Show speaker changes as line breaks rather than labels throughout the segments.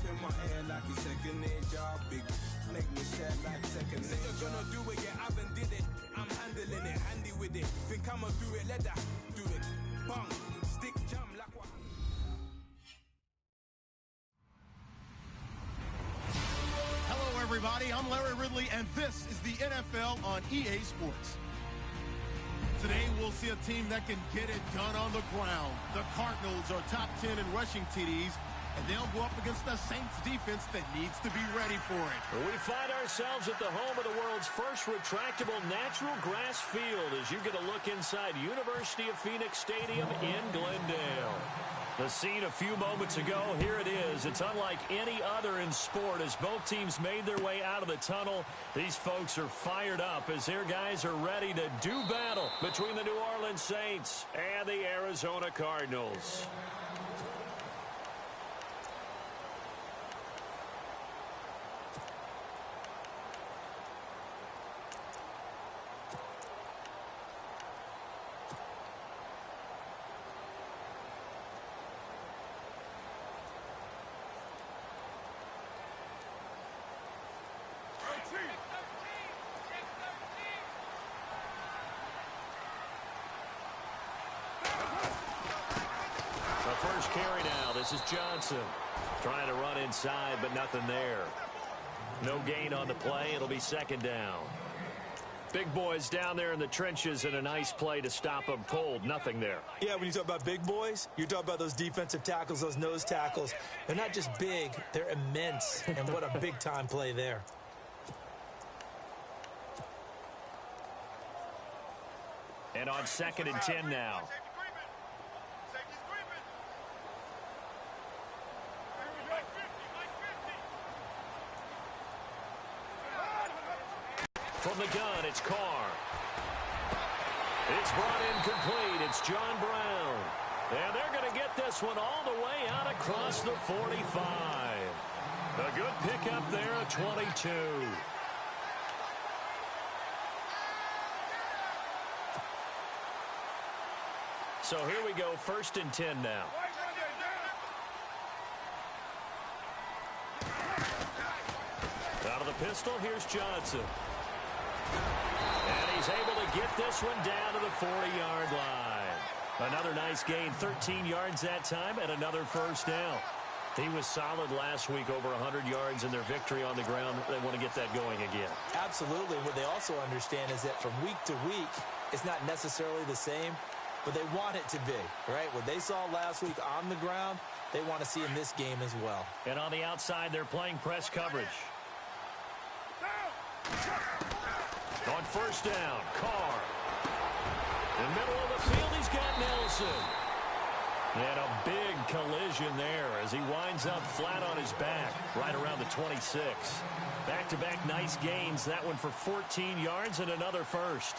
in my hair like it's second nature. Big make me sad like second nature. Said you're gonna do it, yeah, I haven't did it. I'm handling it, handy with it. Think I'ma do it, let that do it. Bang, stick jam like what.
Hello, everybody. I'm Larry Ridley, and this is the NFL on EA Sports. Today, we'll see a team that can get it done on the ground. The Cardinals are top 10 in rushing TDs, and they'll go up against the Saints defense that needs to be ready for it.
We find ourselves at the home of the world's first retractable natural grass field as you get a look inside University of Phoenix Stadium in Glendale. The scene a few moments ago, here it is. It's unlike any other in sport as both teams made their way out of the tunnel. These folks are fired up as their guys are ready to do battle between the New Orleans Saints and the Arizona Cardinals. First carry now. This is Johnson trying to run inside, but nothing there. No gain on the play. It'll be second down. Big boys down there in the trenches and a nice play to stop them cold. Nothing there.
Yeah, when you talk about big boys, you're talking about those defensive tackles, those nose tackles. They're not just big, they're immense. And what a big-time play there.
And on 2nd and 10 now. From the gun, it's Carr. It's brought in complete. It's John Brown. And they're going to get this one all the way out across the 45. A good pickup there at 22. So here we go, 1st and 10 now. Out of the pistol, here's Johnson. And he's able to get this one down to the 40-yard line. Another nice gain, 13 yards that time, and another first down. He was solid last week, over 100 yards in their victory on the ground. They want to get that going again.
Absolutely. What they also understand is that from week to week, it's not necessarily the same, but they want it to be, right? What they saw last week on the ground, they want to see in this game as well.
And on the outside, they're playing press coverage. On first down, Carr. In the middle of the field, he's got Nelson. And a big collision there as he winds up flat on his back right around the 26. Back-to-back nice gains. That one for 14 yards and another first.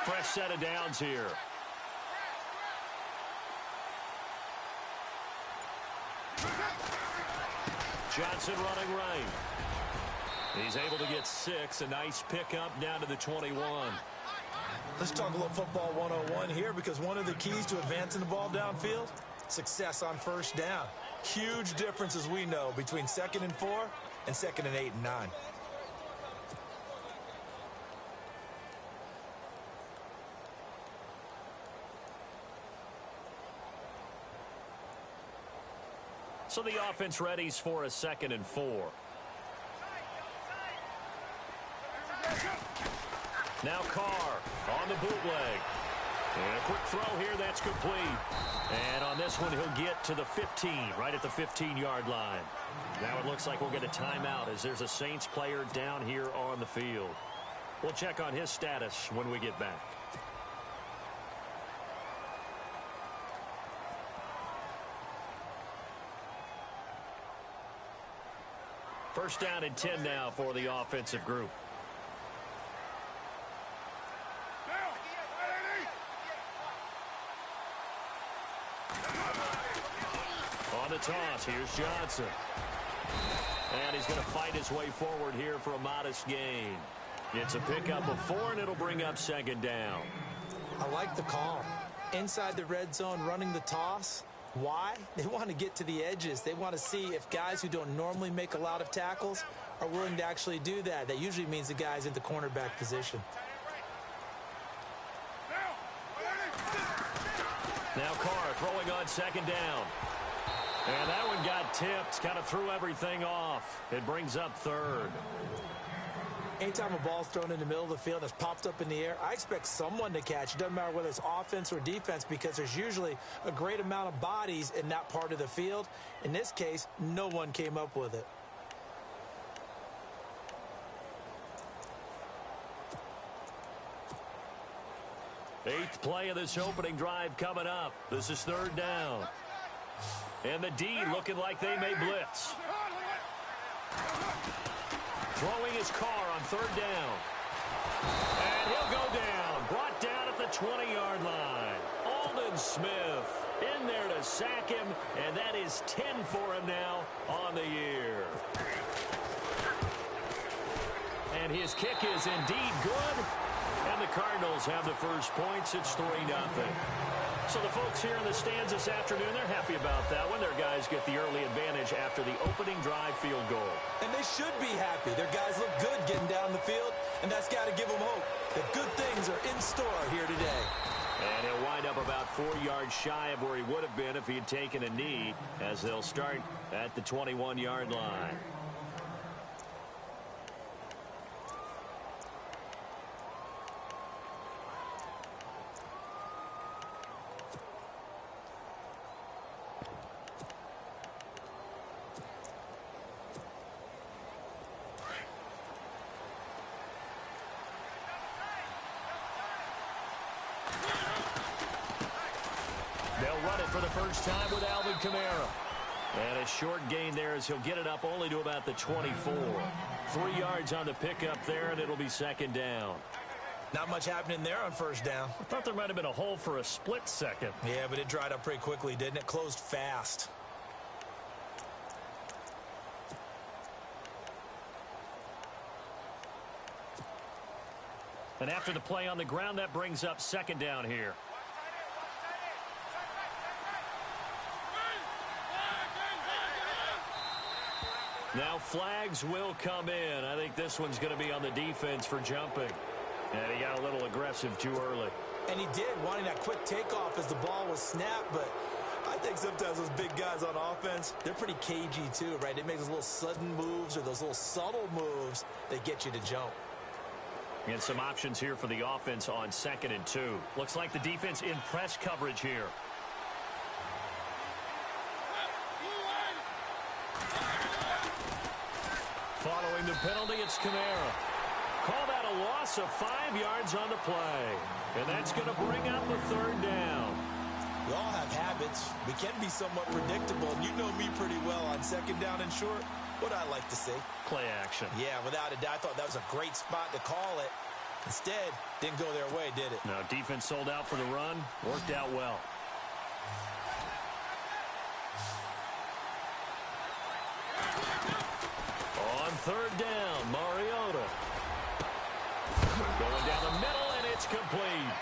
Fresh set of downs here. Johnson running right. He's able to get 6. A nice pickup down to the 21.
Let's talk a little football 101 here, because one of the keys to advancing the ball downfield, success on first down. Huge difference, as we know, between 2nd and 4 and 2nd and 8 and 9.
So the offense readies for a 2nd and 4. Now Carr on the bootleg. And a quick throw here, that's complete. And on this one, he'll get to the 15, right at the 15-yard line. Now it looks like we'll get a timeout as there's a Saints player down here on the field. We'll check on his status when we get back. First down and 10 now for the offensive group. the toss. Here's Johnson. And he's going to fight his way forward here for a modest gain. It's a pickup of 4, and it'll bring up second down.
I like the call. Inside the red zone, running the toss. Why? They want to get to the edges. They want to see if guys who don't normally make a lot of tackles are willing to actually do that. That usually means the guy's in the cornerback position.
Now Carr throwing on second down. And that one got tipped, kind of threw everything off. It brings up third.
Anytime a ball's thrown in the middle of the field and it's popped up in the air, I expect someone to catch. It doesn't matter whether it's offense or defense, because there's usually a great amount of bodies in that part of the field. In this case, no one came up with it.
Eighth play of this opening drive coming up. This is third down. And the D looking like they may blitz. Throwing his Carr on third down. And he'll go down. Brought down at the 20-yard line. Aldon Smith in there to sack him. And that is 10 for him now on the year. And his kick is indeed good. And the Cardinals have the first points. It's 3-0. So the folks here in the stands this afternoon, they're happy about that when their guys get the early advantage after the opening drive field goal.
And they should be happy. Their guys look good getting down the field, and that's got to give them hope that good things are in store here today.
And he'll wind up about 4 yards shy of where he would have been if he had taken a knee, as they'll start at the 21-yard line. For the first time with Alvin Kamara. And a short gain there as he'll get it up only to about the 24. 3 yards on the pickup there, and it'll be second down.
Not much happening there on first down.
I thought there might have been a hole for a split second.
Yeah, but it dried up pretty quickly, didn't it? Closed fast.
And after the play on the ground, that brings up second down here. Now flags will come in. I think this one's going to be on the defense for jumping. And he got a little aggressive too early.
And he did, wanting that quick takeoff as the ball was snapped. But I think sometimes those big guys on offense, they're pretty cagey too, right? They make those little sudden moves or those little subtle moves that get you to jump.
And some options here for the offense on 2nd and 2. Looks like the defense in press coverage here. Following the penalty, it's Kamara. Call that a loss of 5 yards on the play. And that's going to bring up a third down.
We all have habits. We can be somewhat predictable. And you know me pretty well on second down and short. What I like to see.
Play action.
Yeah, without a doubt. I thought that was a great spot to call it. Instead, didn't go their way, did it?
No, defense sold out for the run. Worked out well. On third down, Mariota. Going down the middle, and it's complete.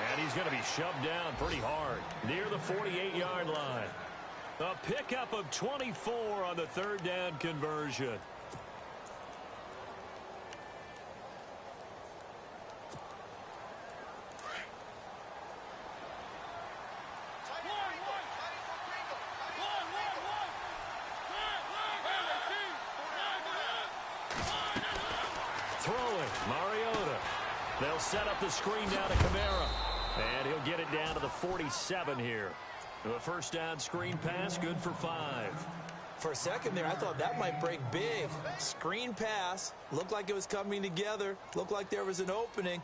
And he's going to be shoved down pretty hard near the 48-yard line. A pickup of 24 on the third down conversion. Throwing, Mariota. They'll set up the screen down to Kamara. And he'll get it down to the 47 here. The first down screen pass, good for 5.
For a second there, I thought that might break big. Screen pass. Looked like it was coming together. Looked like there was an opening.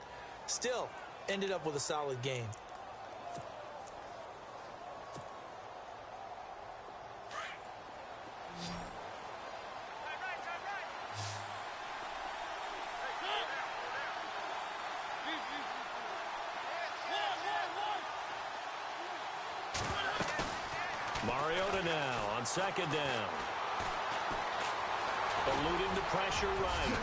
Still, ended up with a solid game. Mariota now on
on second down. Eluding the pressure right.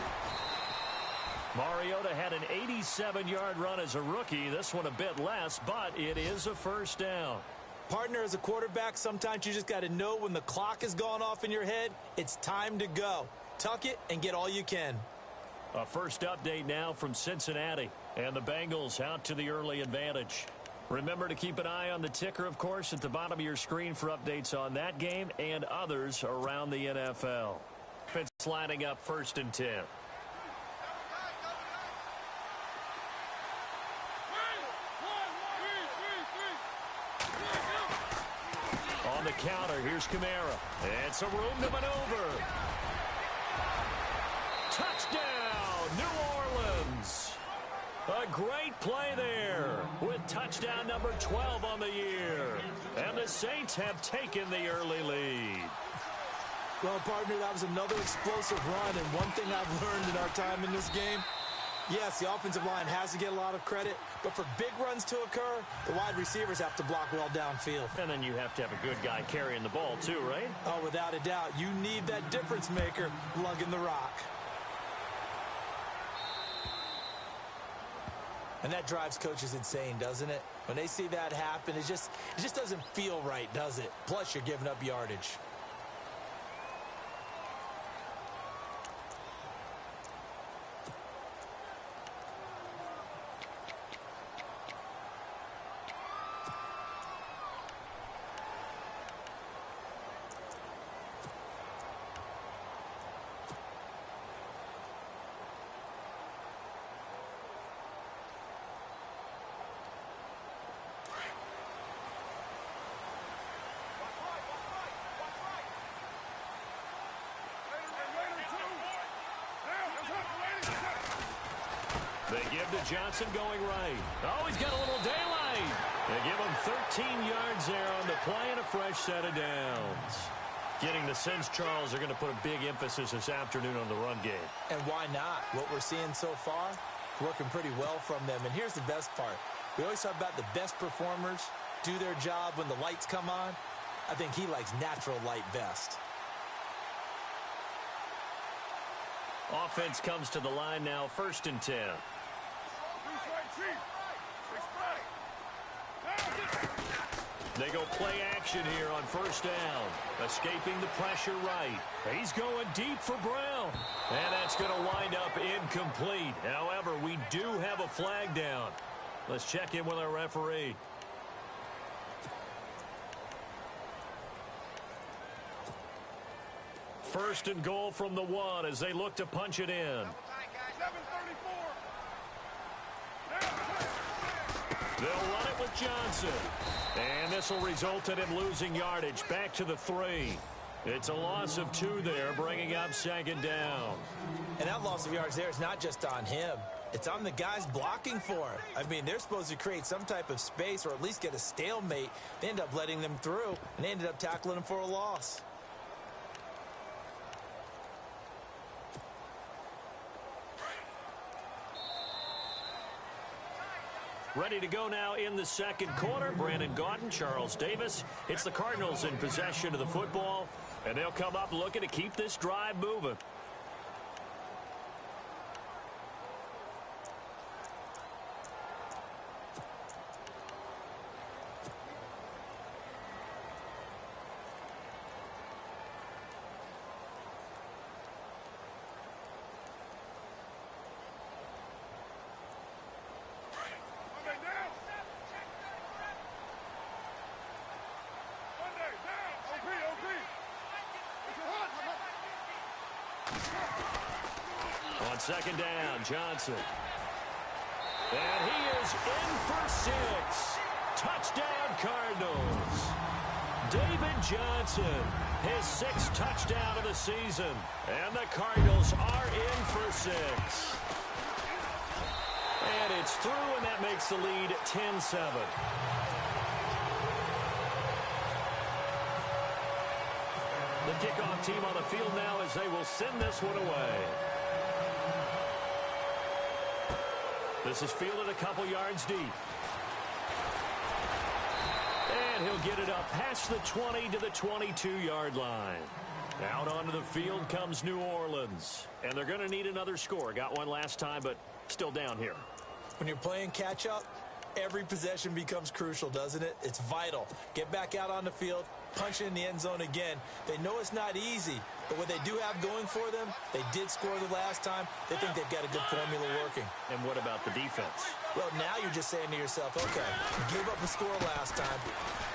Mariota had an 87-yard run as a rookie. This one a bit less, but it is a first down.
Partner, as a quarterback, sometimes you just got to know when the clock has gone off in your head, it's time to go. Tuck it and get all you can.
A first update now from Cincinnati, and the Bengals out to the early advantage. Remember to keep an eye on the ticker, of course, at the bottom of your screen for updates on that game and others around the NFL. It's lining up 1st and 10. On the counter, here's Kamara. It's a room to maneuver. Touchdown, New Orleans. A great play there with touchdown number 12 on the year. And the Saints have taken the early lead.
Well, partner, that was another explosive run, and one thing I've learned in our time in this game, yes, the offensive line has to get a lot of credit, but for big runs to occur, the wide receivers have to block well downfield.
And then you have to have a good guy carrying the ball too, right?
Oh, without a doubt. You need that difference maker lugging the rock. And that drives coaches insane, doesn't it? When they see that happen, it just doesn't feel right, does it? Plus, you're giving up yardage.
They give to Johnson going right. Oh, he's got a little daylight. They give him 13 yards there on the play and a fresh set of downs. Getting the sense, Charles, are going to put a big emphasis this afternoon on the run game.
And why not? What we're seeing so far, working pretty well from them. And here's the best part. We always talk about the best performers do their job when the lights come on. I think he likes natural light best.
Offense comes to the line now, 1st and 10. They go play action here on 1st down. Escaping the pressure right. He's going deep for Brown. And that's going to wind up incomplete. However, we do have a flag down. Let's check in with our referee. First and goal from the 1 as they look to punch it in. They'll run it with Johnson. And this will result in him losing yardage back to the 3. It's a loss of 2 there, bringing up 2nd down.
And that loss of yards there is not just on him. It's on the guys blocking for him. I mean, they're supposed to create some type of space or at least get a stalemate. They end up letting them through, and they ended up tackling him for a loss.
Ready to go now in the 2nd quarter. Brandon Gaudin, Charles Davis. It's the Cardinals in possession of the football, and they'll come up looking to keep this drive moving. On 2nd down, Johnson. And he is in for 6. Touchdown, Cardinals. David Johnson, his 6th touchdown of the season. And the Cardinals are in for 6. And it's through, and that makes the lead 10-7. The kickoff team on the field now as they will send this one away. This is fielded a couple yards deep. And And he'll get it up past the 20 to the 22-yard line. Out onto the field comes New Orleans. And they're going to need another score. Got one last time, but still down here.
When you're playing catch-up, every possession becomes crucial, doesn't it? It's vital. Get back out on the field, punch it in the end zone again. They know it's not easy, but what they do have going for them, they did score the last time. They think they've got a good formula working.
And what about the defense?
Well, now you're just saying to yourself, okay, gave up a score last time.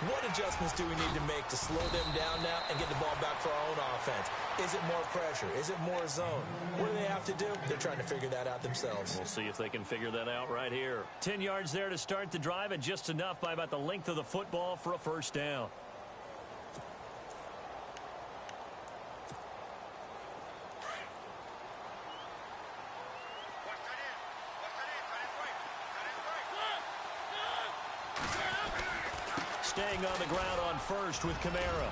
What adjustments do we need to make to slow them down now and get the ball back for our own offense? Is it more pressure? Is it more zone? What do they have to do? They're trying to figure that out themselves.
We'll see if they can figure that out right here. 10 yards there to start the drive, and just enough by about the length of the football for a first down. Staying on the ground on first with Kamara.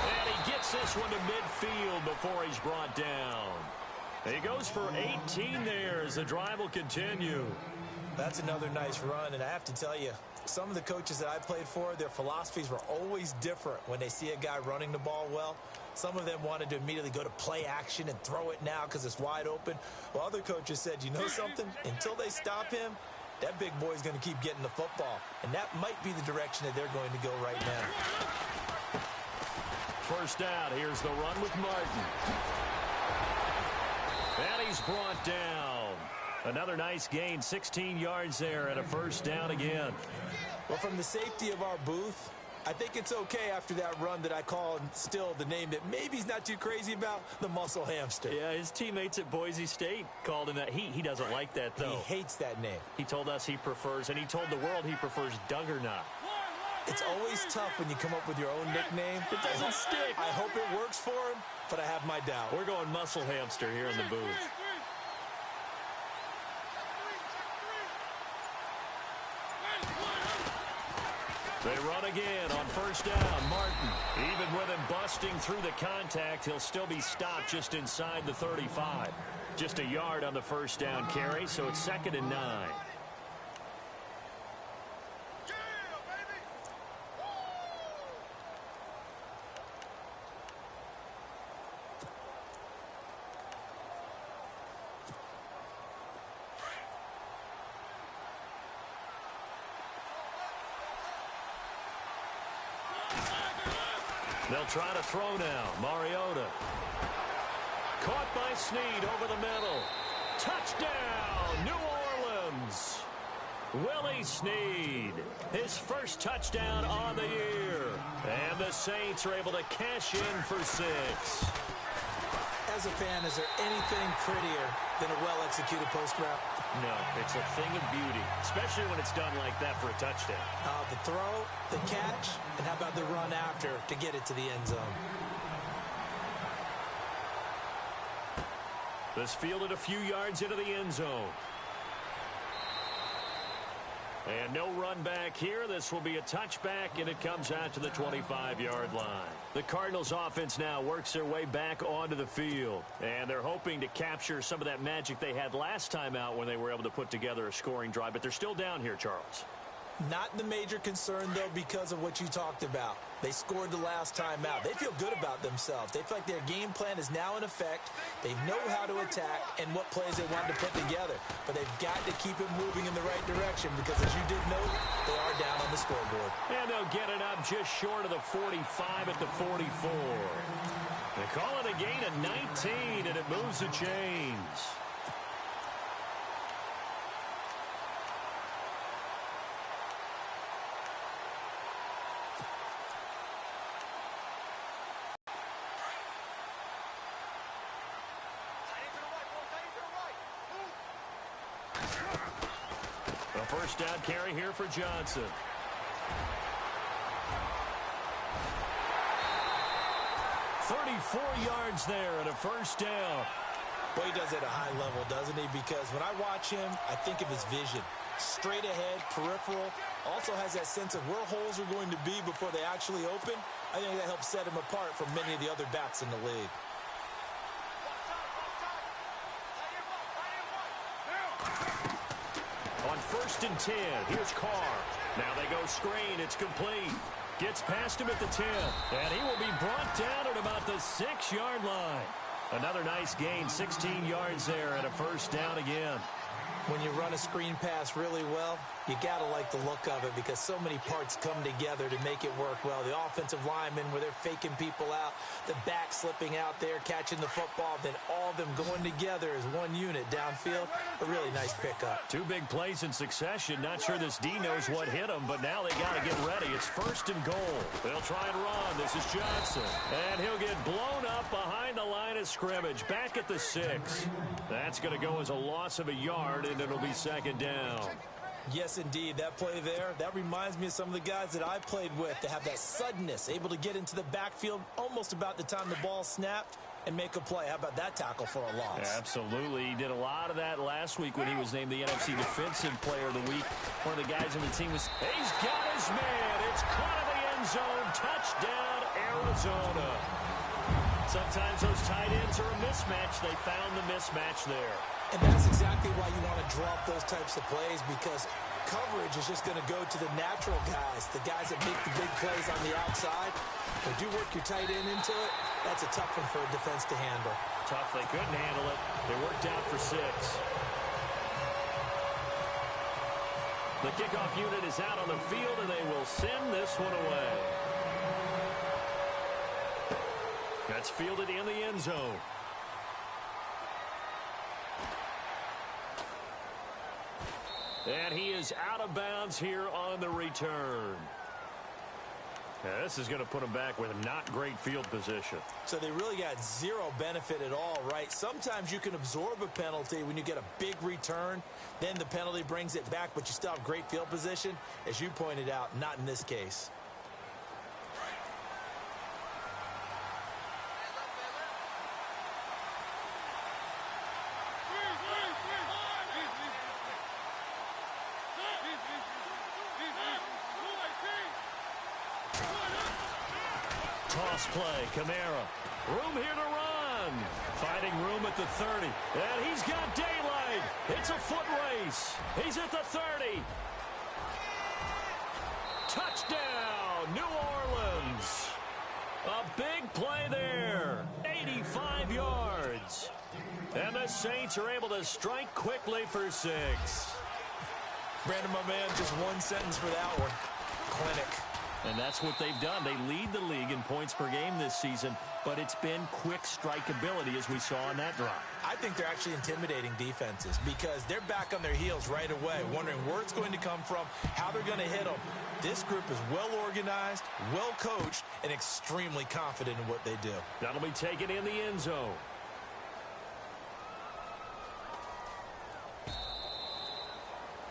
And he gets this one to midfield before he's brought down. He goes for 18 there as the drive will continue.
That's another nice run, and I have to tell you, some of the coaches that I played for, their philosophies were always different when they see a guy running the ball well. Some of them wanted to immediately go to play action and throw it now because it's wide open. While other coaches said, you know something? Until they stop him, that big boy's going to keep getting the football. And that might be the direction that they're going to go right now.
First down. Here's the run with Martin. And he's brought down. Another nice gain, 16 yards there, and a first down again.
Well, from the safety of our booth, I think it's okay after that run that I called still the name that maybe he's not too crazy about, the muscle hamster.
Yeah, his teammates at Boise State called him that. He doesn't like that, though.
He hates that name.
He told us he prefers, and he told the world he prefers Duggernaut.
It's always tough when you come up with your own nickname.
It doesn't stick.
I hope it works for him, but I have my doubt.
We're going muscle hamster here in the booth. They run again on first down. Martin, even with him busting through the contact, he'll still be stopped just inside the 35. Just a yard on the first down carry, so it's 2nd and 9. They'll try to throw now. Mariota. Caught by Snead over the middle. Touchdown, New Orleans. Willie Snead. His first touchdown on the year. And the Saints are able to cash in for 6.
As a fan, is there anything prettier than a well-executed post route?
No, it's a thing of beauty, especially when it's done like that for a touchdown.
The throw, the catch, and how about the run after to get it to the end zone?
This fielded a few yards into the end zone. And no run back here. This will be a touchback, and it comes out to the 25-yard line. The Cardinals offense now works their way back onto the field. And they're hoping to capture some of that magic they had last time out when they were able to put together a scoring drive. But they're still down here, Charles.
Not the major concern, though, because of what you talked about. They scored the last time out. They feel good about themselves. They feel like their game plan is now in effect. They know how to attack and what plays they want to put together. But they've got to keep it moving in the right direction because, as you did note, they are down on the scoreboard.
And they'll get it up just short of the 45 at the 44. They call it a gain of 19, and it moves the chains. First down carry here for Johnson. "34 yards there and a first down."
Well, he does it at a high level, doesn't he? Because when I watch him, I think of his vision. Straight ahead, peripheral. Also has that sense of where holes are going to be before they actually open. I think that helps set him apart from many of the other backs in the league.
On 1st and 10, here's Carr. Now they go screen. It's complete. Gets past him at the 10. And he will be brought down at about the 6-yard line. Another nice gain, 16 yards there and a first down again.
When you run a screen pass really well, you got to like the look of it because so many parts come together to make it work well. The offensive linemen where they're faking people out, the back slipping out there, catching the football, then all of them going together as one unit downfield. A really nice pickup. 2 big plays in succession. Not sure this D knows what hit him, but now they got to get ready. It's 1st and goal. They'll try and run. This is Johnson. And he'll get blown up behind the line of scrimmage. Back at the 6. That's going to go as a loss of a yard, and it'll be 2nd down. Yes, indeed. That play there, that reminds me of some of the guys that I played with to have that suddenness, able to get into the backfield almost about the time the ball snapped and make a play. How about that tackle for a loss? Yeah, absolutely. He did a lot of that last week when he was named the NFC Defensive Player of the Week. One of the guys on the team was, he's got his man. It's caught in the end zone. Touchdown, Arizona. Sometimes those tight ends are a mismatch. They found the mismatch there. And that's exactly why you want to drop those types of plays because coverage is just going to go to the natural guys, the guys that make the big plays on the outside. If you work your tight end into it, that's a tough one for a defense to handle. Tough. They couldn't handle it. They worked out for 6. The kickoff unit is out on the field, and they will send this one away. That's fielded in the end zone. And he is out of bounds here on the return. Yeah, this is going to put him back with not great field position. So they really got zero benefit at all, right? Sometimes you can absorb a penalty when you get a big return. Then the penalty brings it back, but you still have great field position. As you pointed out, not in this case. Toss play, Kamara. Room here to run. Finding room at the 30. And he's got daylight. It's a foot race. He's at the 30. Touchdown, New Orleans. A big play there. 85 yards. And the Saints are able to strike quickly for 6. Brandon, my man, just one sentence for that one. Clinic. And that's what they've done. They lead the league in points per game this season, but it's been quick strikeability as we saw on that drive. I think they're actually intimidating defenses because they're back on their heels right away, wondering where it's going to come from, how they're going to hit them. This group is well organized, well coached, and extremely confident in what they do. That'll be taken in the end zone.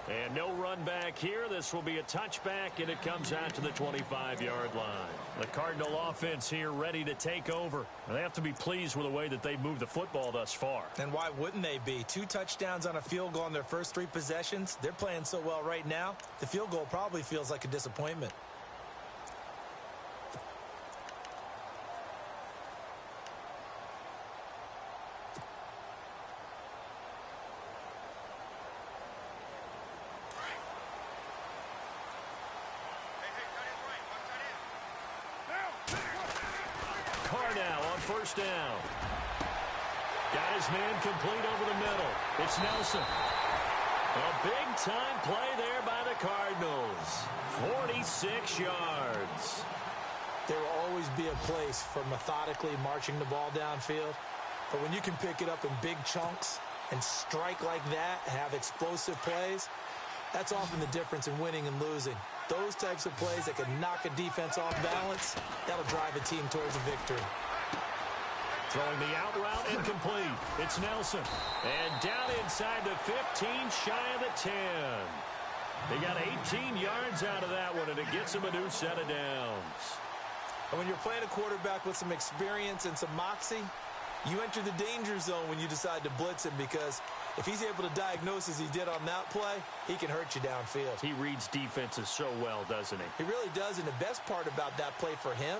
And no run back here. This will be a touchback, and it comes out to the 25-yard line. The Cardinal offense here ready to take over. They have to be pleased with the way that they've moved the football thus far. And why wouldn't they be? 2 touchdowns on a field goal in their first 3 possessions. They're playing so well right now, the field goal probably feels like a disappointment. First down. Got his man complete over the middle. It's Nelson. A big-time play there by the Cardinals. 46 yards. There will always be a place for methodically marching the ball downfield. But when you can pick it up in big chunks and strike like that, have explosive plays, that's often the difference in winning and losing. Those types of plays that can knock a defense off balance, that'll drive a team towards a victory. Throwing the out route incomplete. It's Nelson. And down inside the 15, shy of the 10. They got 18 yards out of that one, and it gets them a new set of downs. And when you're playing a quarterback with some experience and some moxie, you enter the danger zone when you decide to blitz him because if he's able to diagnose as he did on that play, he can hurt you downfield. He reads defenses so well, doesn't he? He really does, and the best part about that play for him,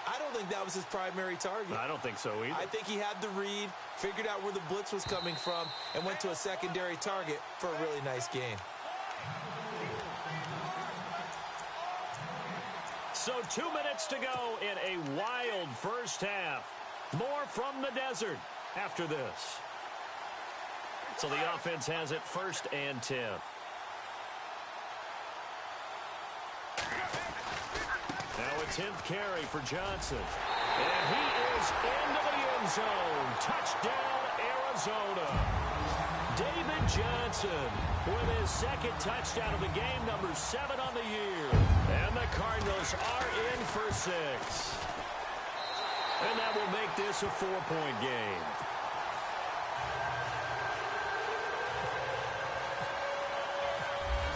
I don't think that was his primary target. I don't think so either. I think he had the read, figured out where the blitz was coming from, and went to a secondary target for a really nice game.
So 2 minutes to go in a wild first half. More from the desert after this. So the offense has it 1st and 10. Now a 10th carry for Johnson. And he is into the end zone. Touchdown, Arizona. David Johnson with his 2nd touchdown of the game, number 7 on the year. And the Cardinals are in for 6. And that will make this a 4-point game.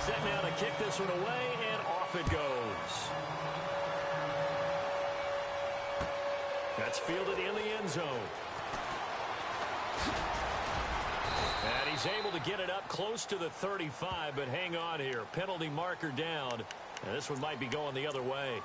Set now to kick this one away, and off it goes. That's fielded in the end zone. And he's able to get it up close to the 35, but hang on here. Penalty marker down. And this one might be going the other way.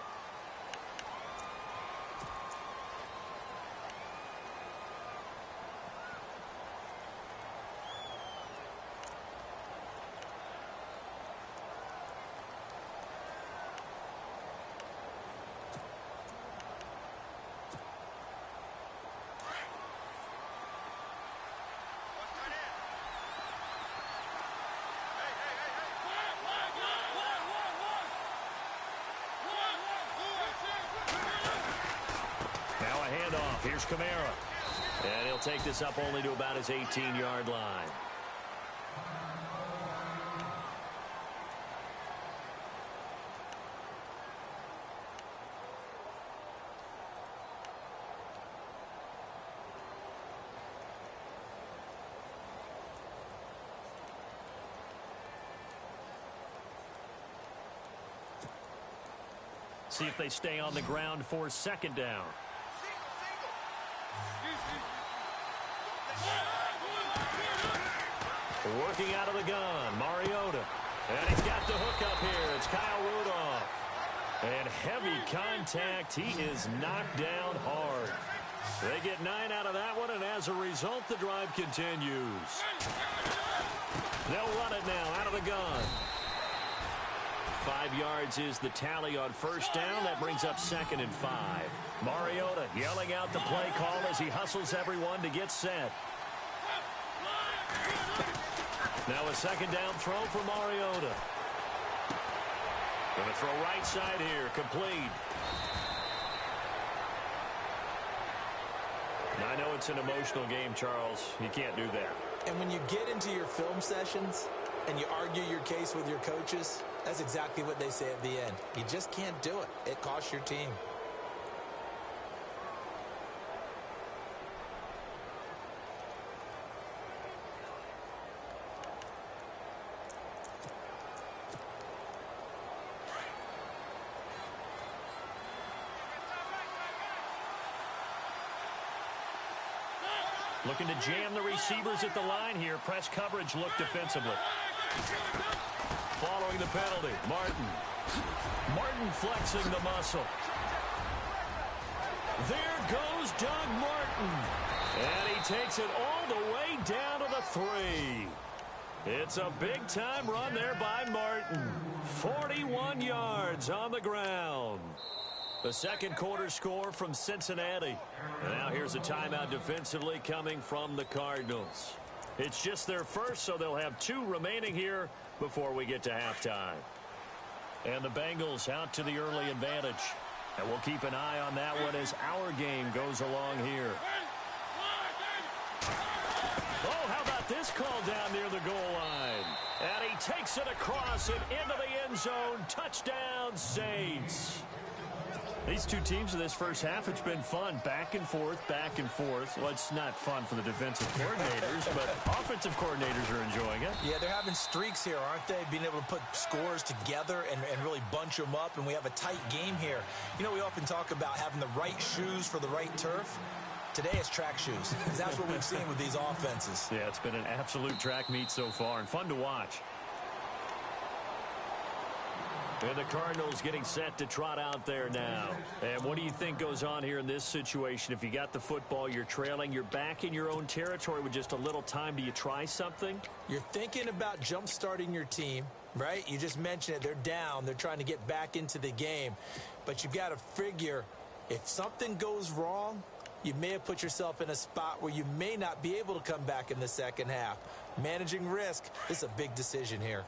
Here's Kamara. And he'll take this up only to about his 18-yard line. See if they stay on the ground for 2nd down. Working out of the gun, Mariota. And he's got the hook up here. It's Kyle Rudolph. And heavy contact. He is knocked down hard. They get 9 out of that one, and as a result, the drive continues. They'll run it now out of the gun. 5 yards is the tally on 1st down. That brings up 2nd and 5. Mariota yelling out the play call as he hustles everyone to get set. Now a 2nd down throw for Mariota. Going to throw right side here, complete. Now I know it's an emotional game, Charles. You can't do that.
And when you get into your film sessions and you argue your case with your coaches, that's exactly what they say at the end. You just can't do it. It costs your team.
Looking to jam the receivers at the line here. Press coverage look defensively. Following the penalty, Martin. Martin flexing the muscle. There goes Doug Martin. And he takes it all the way down to the 3. It's a big-time run there by Martin. 41 yards on the ground. The 2nd quarter score from Cincinnati. And now here's a timeout defensively coming from the Cardinals. It's just their first, so they'll have 2 remaining here before we get to halftime. And the Bengals out to the early advantage. And we'll keep an eye on that one as our game goes along here. Oh, how about this call down near the goal line? And he takes it across and into the end zone. Touchdown, Saints. These 2 teams in this first half, it's been fun. Back and forth, back and forth. Well, it's not fun for the defensive coordinators, but offensive coordinators are enjoying it.
Yeah, they're having streaks here, aren't they? Being able to put scores together and really bunch them up, and we have a tight game here. You know, we often talk about having the right shoes for the right turf. Today it's track shoes, because that's what we've seen with these offenses.
Yeah, it's been an absolute track meet so far, and fun to watch. And the Cardinals getting set to trot out there now. And what do you think goes on here in this situation? If you got the football, you're trailing, you're back in your own territory with just a little time. Do you try something?
You're thinking about jump-starting your team, right? You just mentioned it. They're down. They're trying to get back into the game. But you've got to figure if something goes wrong, you may have put yourself in a spot where you may not be able to come back in the second half. Managing risk is a big decision here.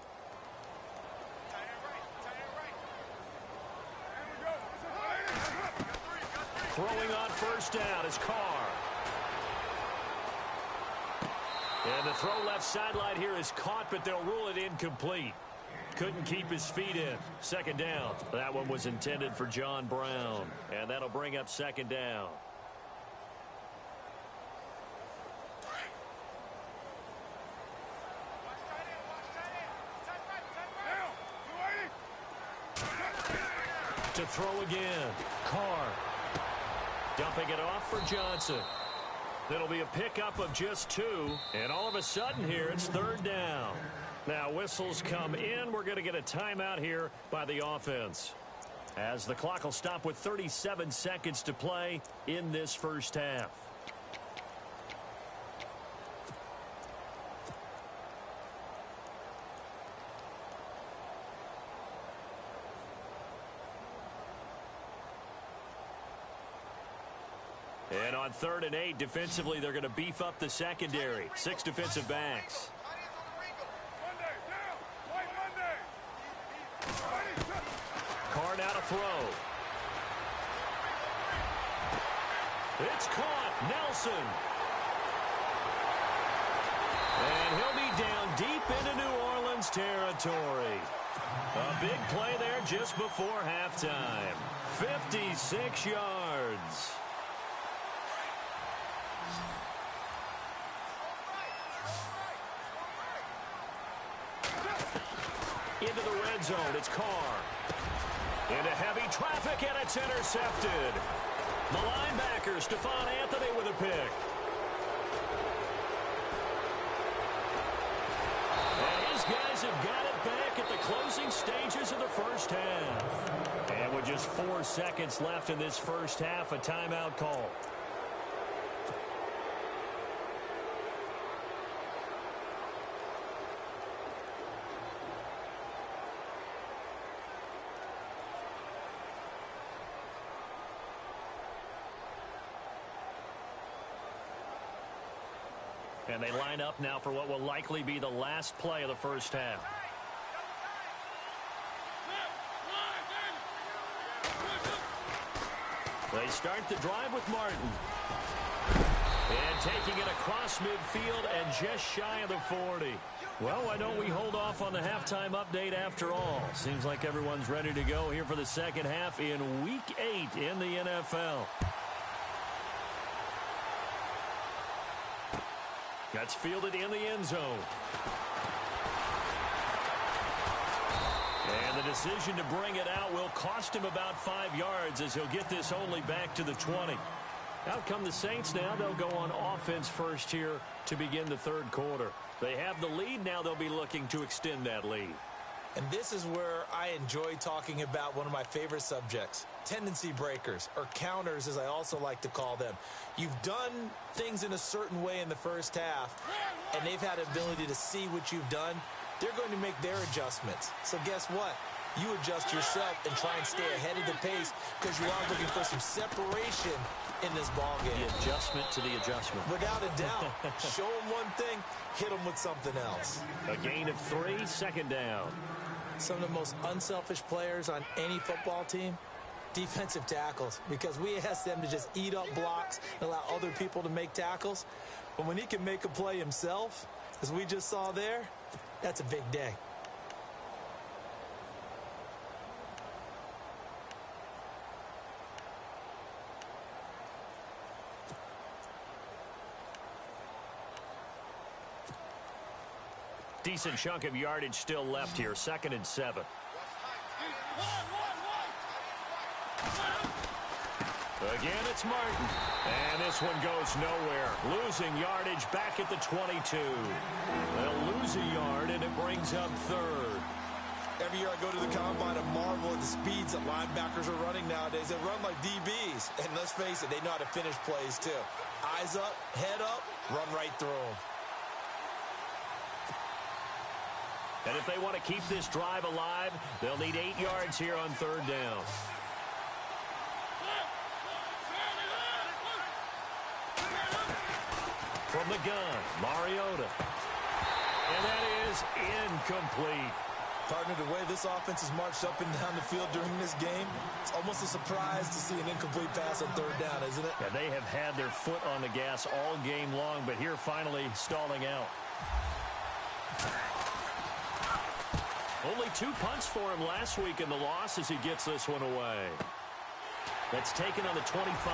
Throwing on first down is Carr. And the throw left sideline here is caught, but they'll rule it incomplete. Couldn't keep his feet in. Second down. That one was intended for John Brown. And that'll bring up second down. To throw again. Carr. Dumping it off for Johnson. It'll be a pickup of just 2. And all of a sudden here, it's third down. Now whistles come in. We're going to get a timeout here by the offense, as the clock will stop with 37 seconds to play in this first half. And on 3rd and 8, defensively, they're going to beef up the secondary. 6 defensive backs. Carr now to throw. It's caught. Nelson. And he'll be down deep into New Orleans territory. A big play there just before halftime. 56 yards. Into the red zone, it's Carr. Into heavy traffic, and it's intercepted. The linebacker, Stephon Anthony, with a pick. And his guys have got it back at the closing stages of the first half. And with just 4 seconds left in this first half, a timeout call. And they line up now for what will likely be the last play of the first half. They start the drive with Martin. And taking it across midfield and just shy of the 40. Well, why don't we hold off on the halftime update after all? Seems like everyone's ready to go here for the second half in Week 8 in the NFL. That's fielded in the end zone. And the decision to bring it out will cost him about 5 yards, as he'll get this only back to the 20. Out come the Saints now. They'll go on offense first here to begin the third quarter. They have the lead. Now they'll be looking to extend that lead.
And this is where I enjoy talking about one of my favorite subjects, tendency breakers, or counters as I also like to call them. You've done things in a certain way in the first half, and they've had the ability to see what you've done. They're going to make their adjustments. So guess what? You adjust yourself and try and stay ahead of the pace, because you are looking for some separation in this ball game.
The adjustment to the adjustment.
Without a doubt. Show them one thing, hit them with something else.
A gain of 3, second down.
Some of the most unselfish players on any football team, defensive tackles, because we ask them to just eat up blocks and allow other people to make tackles. But when he can make a play himself, as we just saw there, that's a big day.
Decent chunk of yardage still left here. 2nd and 7. Again, it's Martin. And this one goes nowhere. Losing yardage back at the 22. They'll lose a yard, and it brings up 3rd.
Every year I go to the combine and marvel at the speeds that linebackers are running nowadays. They run like DBs. And let's face it, they know how to finish plays too. Eyes up, head up, run right through them.
And if they want to keep this drive alive, they'll need 8 yards here on 3rd down. From the gun, Mariota. And that is incomplete.
Partner, the way this offense has marched up and down the field during this game, it's almost a surprise to see an incomplete pass on 3rd down, isn't it?
Yeah, they have had their foot on the gas all game long, but here finally stalling out. Only 2 punts for him last week in the loss as he gets this one away. That's taken on the 25.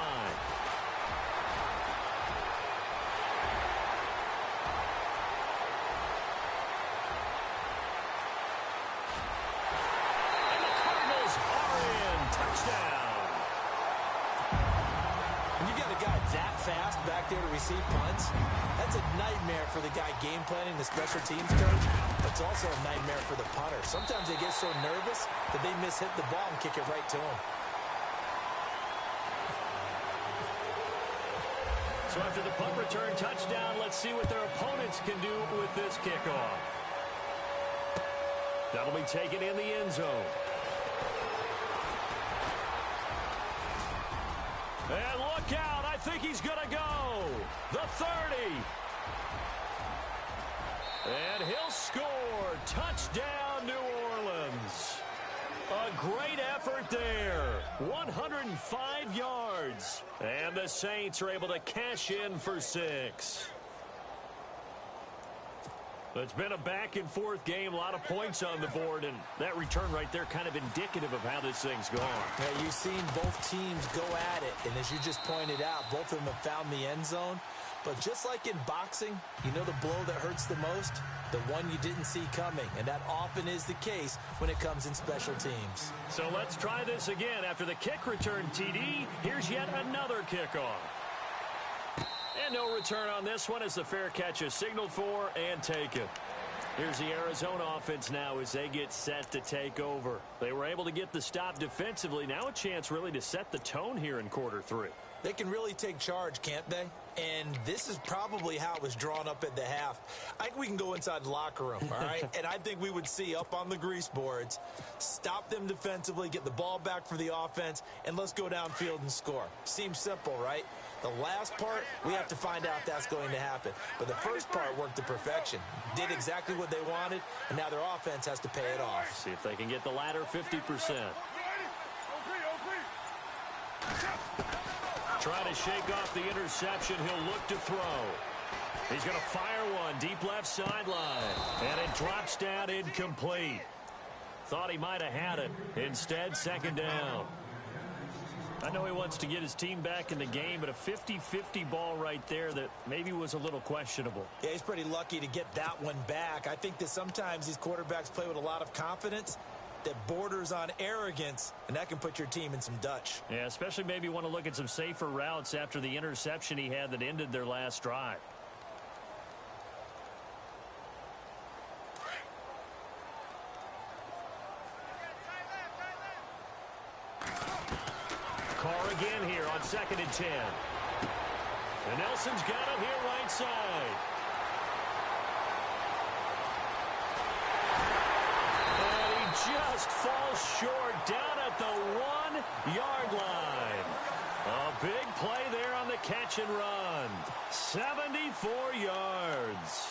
Back there to receive punts. That's a nightmare for the guy game planning, the special teams coach. It's also a nightmare for the punter. Sometimes they get so nervous that they hit the ball and kick it right to him.
So after the punt return touchdown, let's see what their opponents can do with this kickoff. That'll be taken in the end zone. And look out. I think he's going to go. The 30. And he'll score. Touchdown, New Orleans. A great effort there. 105 yards. And the Saints are able to cash in for 6. It's been a back-and-forth game, a lot of points on the board, and that return right there kind of indicative of how this thing's gone.
Yeah, you've seen both teams go at it, and as you just pointed out, both of them have found the end zone. But just like in boxing, you know the blow that hurts the most? The one you didn't see coming, and that often is the case when it comes in special teams.
So let's try this again. After the kick return, TD, here's yet another kickoff. And no return on this one as the fair catch is signaled for and taken. Here's the Arizona offense now as they get set to take over. They were able to get the stop defensively. Now a chance really to set the tone here in quarter 3.
They can really take charge, can't they? And this is probably how it was drawn up at the half. I think we can go inside the locker room, all right? And I think we would see up on the grease boards, stop them defensively, get the ball back for the offense, and let's go downfield and score. Seems simple, right? The last part, we have to find out if that's going to happen. But the first part worked to perfection. Did exactly what they wanted, and now their offense has to pay it off.
See if they can get the latter 50%. Try to shake off the interception. He'll look to throw. He's going to fire one deep left sideline. And it drops down incomplete. Thought he might have had it. Instead, 2nd down. I know he wants to get his team back in the game, but a 50-50 ball right there that maybe was a little questionable.
Yeah, he's pretty lucky to get that one back. I think that sometimes these quarterbacks play with a lot of confidence that borders on arrogance, and that can put your team in some Dutch.
Yeah, especially maybe want to look at some safer routes after the interception he had that ended their last drive. Carr again here on 2nd and 10. And Nelson's got it here right side. Just falls short down at the 1-yard line. A big play there on the catch and run. 74 yards.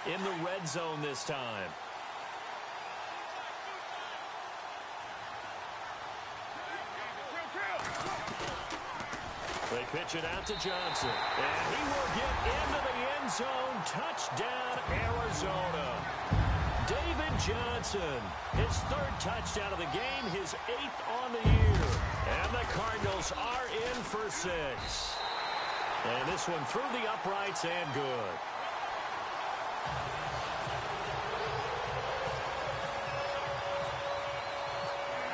In the red zone this time. They pitch it out to Johnson. And he will get into the end zone. Touchdown, Arizona. David Johnson, his 3rd touchdown of the game, his 8th on the year. And the Cardinals are in for 6. And this one through the uprights and good.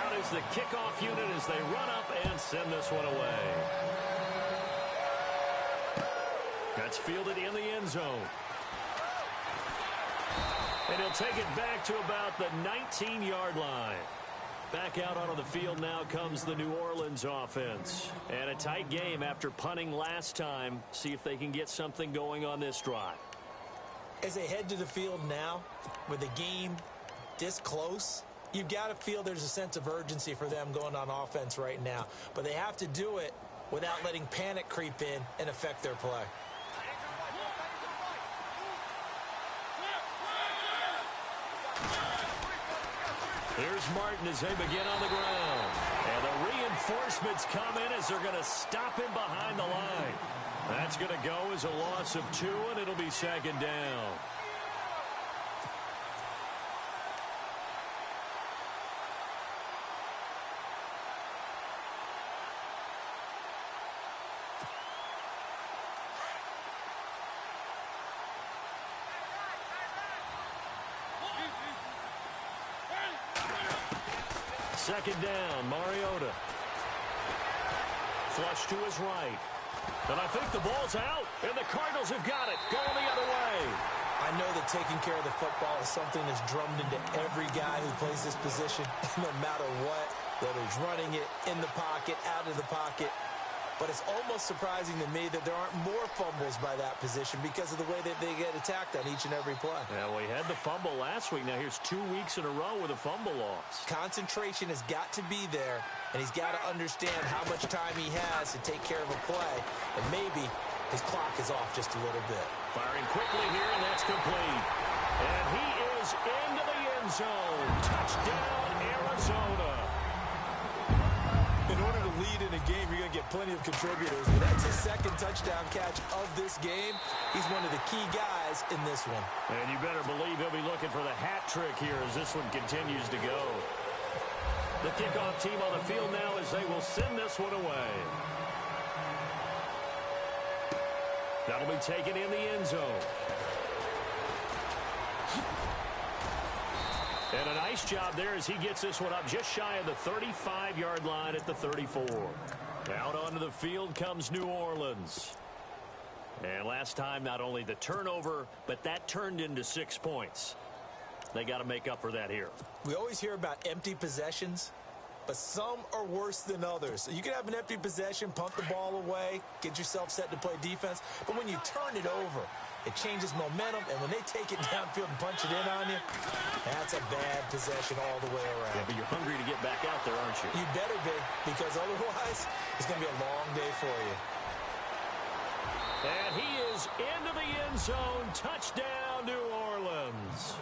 Out is the kickoff unit as they run up and send this one away. That's fielded in the end zone. And he'll take it back to about the 19-yard line. Back out onto the field now comes the New Orleans offense. And a tight game after punting last time. See if they can get something going on this drive.
As they head to the field now, with the game this close, you've got to feel there's a sense of urgency for them going on offense right now. But they have to do it without letting panic creep in and affect their play.
Here's Martin as they begin on the ground. And the reinforcements come in as they're going to stop him behind the line. That's going to go as a loss of 2, and it'll be second down. Second down, Mariota. Flush to his right. And I think the ball's out, and the Cardinals have got it. Going the other way.
I know that taking care of the football is something that's drummed into every guy who plays this position, no matter what, whether he's running it, in the pocket, out of the pocket. But it's almost surprising to me that there aren't more fumbles by that position because of the way that they get attacked on each and every play.
Yeah, we had the fumble last week. Now here's 2 weeks in a row with a fumble loss.
Concentration has got to be there, and he's got to understand how much time he has to take care of a play, and maybe his clock is off just a little bit.
Firing quickly here, and that's complete. And he is into the end zone. Touchdown, Arizona.
In order to lead in a game, you're going to get plenty of contributors. But that's his second touchdown catch of this game. He's one of the key guys in this one.
And you better believe he'll be looking for the hat trick here as this one continues to go. The kickoff team on the field now as they will send this one away. That'll be taken in the end zone. And a nice job there as he gets this one up just shy of the 35-yard line at the 34. Out onto the field comes New Orleans. And last time, not only the turnover, but that turned into 6 points. They got to make up for that here.
We always hear about empty possessions, but some are worse than others. You can have an empty possession, punt the ball away, get yourself set to play defense, but when you turn it over, it changes momentum, and when they take it downfield and punch it in on you, that's a bad possession all the way around.
Yeah, but you're hungry to get back out there, aren't you?
You better be, because otherwise, it's going to be a long day for you.
And he is into the end zone. Touchdown, New Orleans.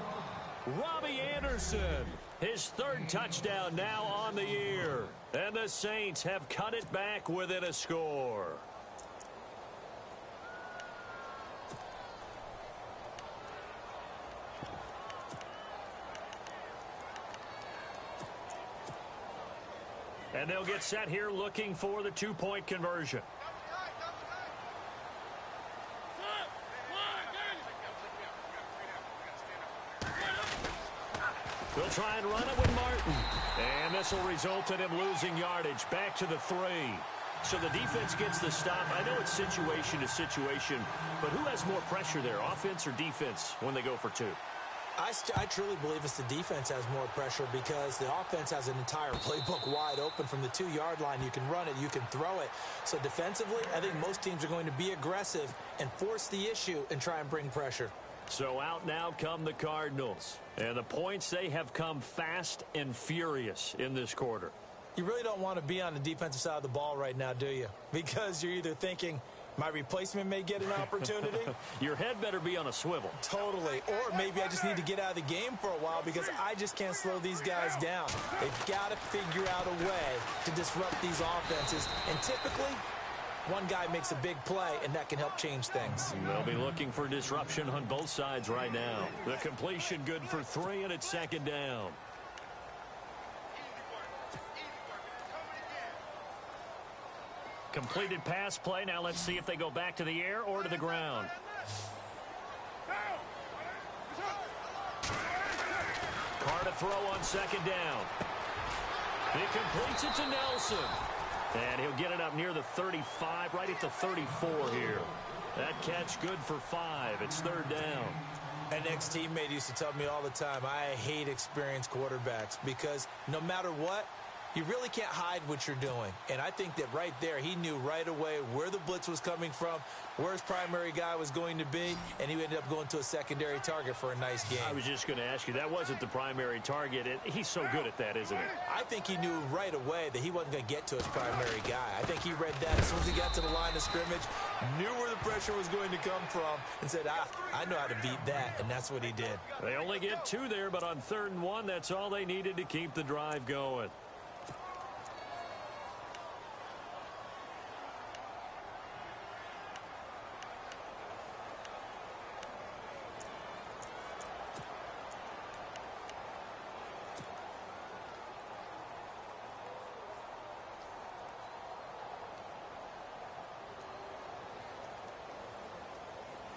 Robbie Anderson, his 3rd touchdown now on the year. And the Saints have cut it back within a score. And they'll get set here looking for the 2-point conversion. We'll try and run it with Martin. And this will result in him losing yardage back to the 3. So the defense gets the stop. I know it's situation to situation, but who has more pressure there, offense or defense, when they go for 2?
I truly believe it's the defense has more pressure because the offense has an entire playbook wide open from the 2-yard line. You can run it, you can throw it. So defensively, I think most teams are going to be aggressive and force the issue and try and bring pressure.
So out now come the Cardinals. And the points, they have come fast and furious in this quarter.
You really don't want to be on the defensive side of the ball right now, do you? Because you're either thinking, my replacement may get an opportunity.
Your head better be on a swivel.
Totally. Or maybe I just need to get out of the game for a while because I just can't slow these guys down. They've got to figure out a way to disrupt these offenses. And typically, one guy makes a big play, and that can help change things.
They'll be looking for disruption on both sides right now. The completion good for 3, and it's second down. Completed pass play. Now let's see if they go back to the air or to the ground. Carr to throw on second down. He completes it to Nelson. And he'll get it up near the 35, right at the 34 here. That catch good for 5. It's 3rd down.
An ex-teammate used to tell me all the time, I hate experienced quarterbacks because no matter what, you really can't hide what you're doing. And I think that right there, he knew right away where the blitz was coming from, where his primary guy was going to be, and he ended up going to a secondary target for a nice game.
I was just going to ask you, that wasn't the primary target. He's so good at that, isn't he?
I think he knew right away that he wasn't going to get to his primary guy. I think he read that as soon as he got to the line of scrimmage, knew where the pressure was going to come from, and said, I know how to beat that, and that's what he did.
They only get 2 there, but on 3rd and 1, that's all they needed to keep the drive going.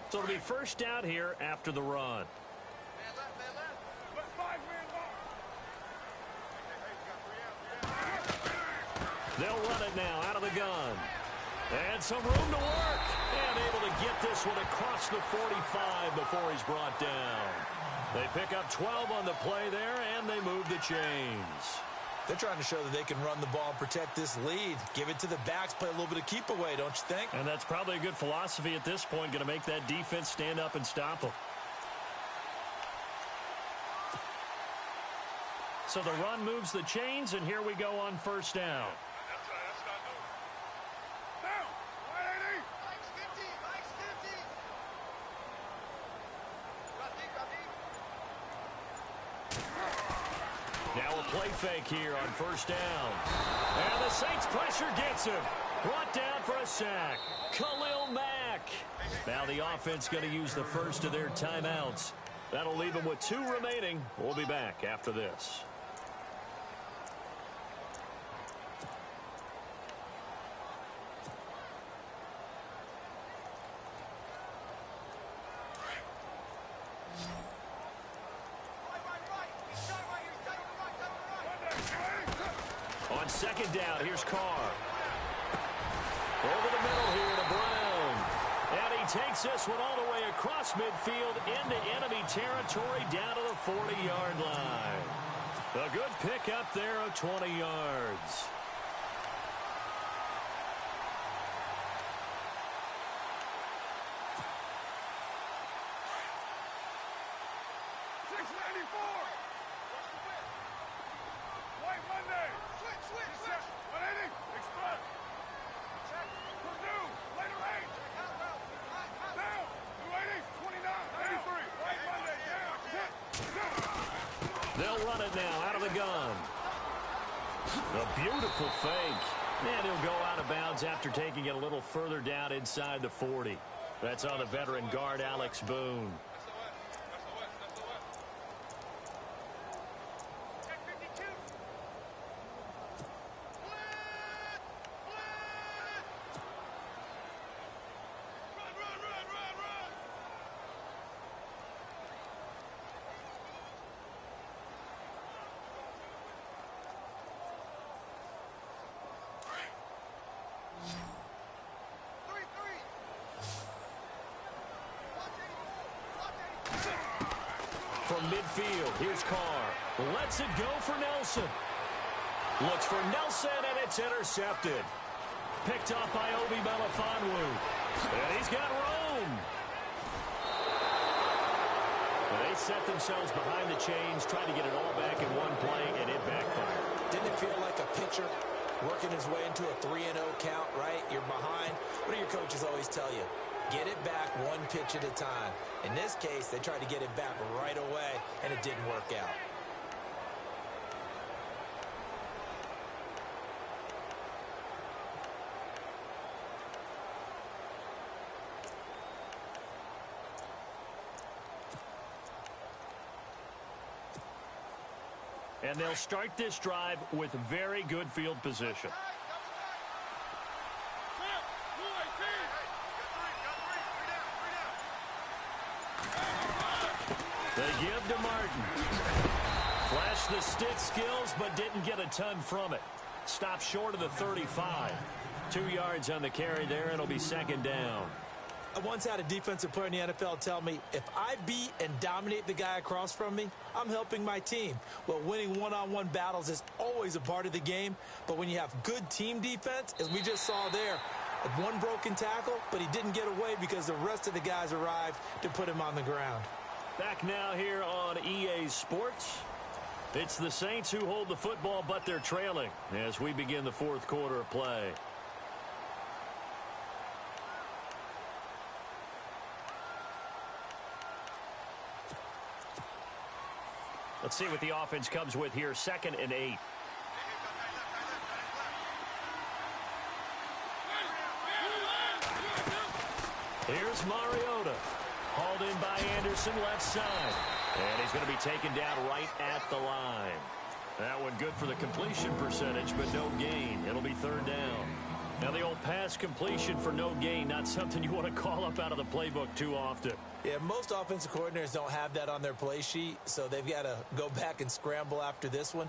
So it'll be first down here after the run. They'll run it now out of the gun. And some room to work. And able to get this one across the 45 before he's brought down. They pick up 12 on the play there, and they move the chains.
They're trying to show that they can run the ball and protect this lead. Give it to the backs, play a little bit of keep away, don't you think?
And that's probably a good philosophy at this point, going to make that defense stand up and stop them. So the run moves the chains, and here we go on first down. Now a play fake here on first down. And the Saints pressure gets him. Brought down for a sack. Khalil Mack. Now the offense going to use the first of their timeouts. That'll leave them with 2 remaining. We'll be back after this. On second down, here's Carr. Over the middle here to Brown. And he takes this one all the way across midfield into enemy territory down to the 40-yard line. A good pick up there of 20 yards. They'll run it now out of the gun. A beautiful fake. And he'll go out of bounds after taking it a little further down inside the 40. That's on the veteran guard, Alex Boone. From midfield, here's Carr. Lets it go for Nelson. Looks for Nelson, and it's intercepted. Picked off by Obi Melifonwu. And he's got room. And they set themselves behind the chains, trying to get it all back in one play, and it backfired.
Didn't it feel like a pitcher working his way into a 3-0 count, right? You're behind. What do your coaches always tell you? Get it back one pitch at a time. In this case, they tried to get it back right away, and it didn't work out.
And they'll start this drive with very good field position. They give to Martin. Flashed the stick skills, but didn't get a ton from it. Stopped short of the 35. 2 yards on the carry there, and it'll be second down.
I once had a defensive player in the NFL tell me, if I beat and dominate the guy across from me, I'm helping my team. Well, winning one-on-one battles is always a part of the game, but when you have good team defense, as we just saw there, one broken tackle, but he didn't get away because the rest of the guys arrived to put him on the ground.
Back now here on EA Sports. It's the Saints who hold the football, but they're trailing as we begin the fourth quarter of play. Let's see what the offense comes with here. 2nd and 8. Here's Mariota. Hauled in by Anderson, left side. And he's going to be taken down right at the line. That one good for the completion percentage, but no gain. It'll be 3rd down. Now, the old pass completion for no gain, not something you want to call up out of the playbook too often.
Yeah, most offensive coordinators don't have that on their play sheet, so they've got to go back and scramble after this one.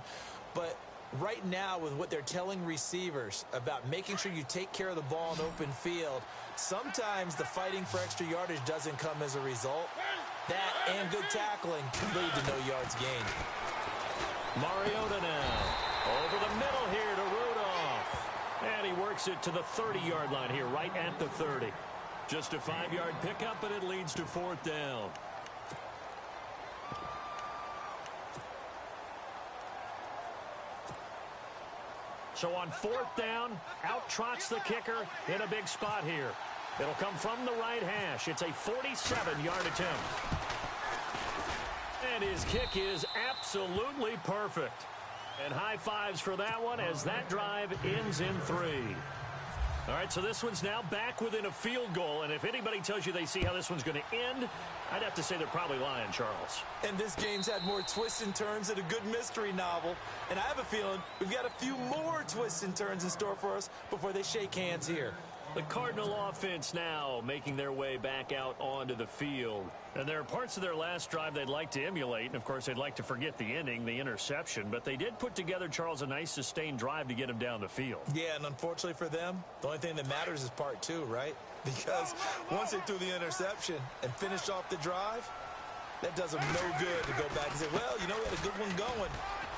But right now, with what they're telling receivers about making sure you take care of the ball in open field, sometimes the fighting for extra yardage doesn't come as a result. That and good tackling can lead to no yards gained.
Mariota now. Over the middle here to Rudolph. And he works it to the 30-yard line here, right at the 30. Just a 5-yard pickup, but it leads to 4th down. So on 4th down, out trots the kicker in a big spot here. It'll come from the right hash. It's a 47-yard attempt. And his kick is absolutely perfect. And high fives for that one as that drive ends in 3. All right, so this one's now back within a field goal. And if anybody tells you they see how this one's going to end, I'd have to say they're probably lying, Charles.
And this game's had more twists and turns than a good mystery novel. And I have a feeling we've got a few more twists and turns in store for us before they shake hands here.
The Cardinal offense now making their way back out onto the field. And there are parts of their last drive they'd like to emulate. And, of course, they'd like to forget the ending, the interception. But they did put together, Charles, a nice sustained drive to get him down the field.
Yeah, and unfortunately for them, the only thing that matters is part 2, right? Because once they threw the interception and finished off the drive, that does them no good to go back and say, well, you know, we had a good one going.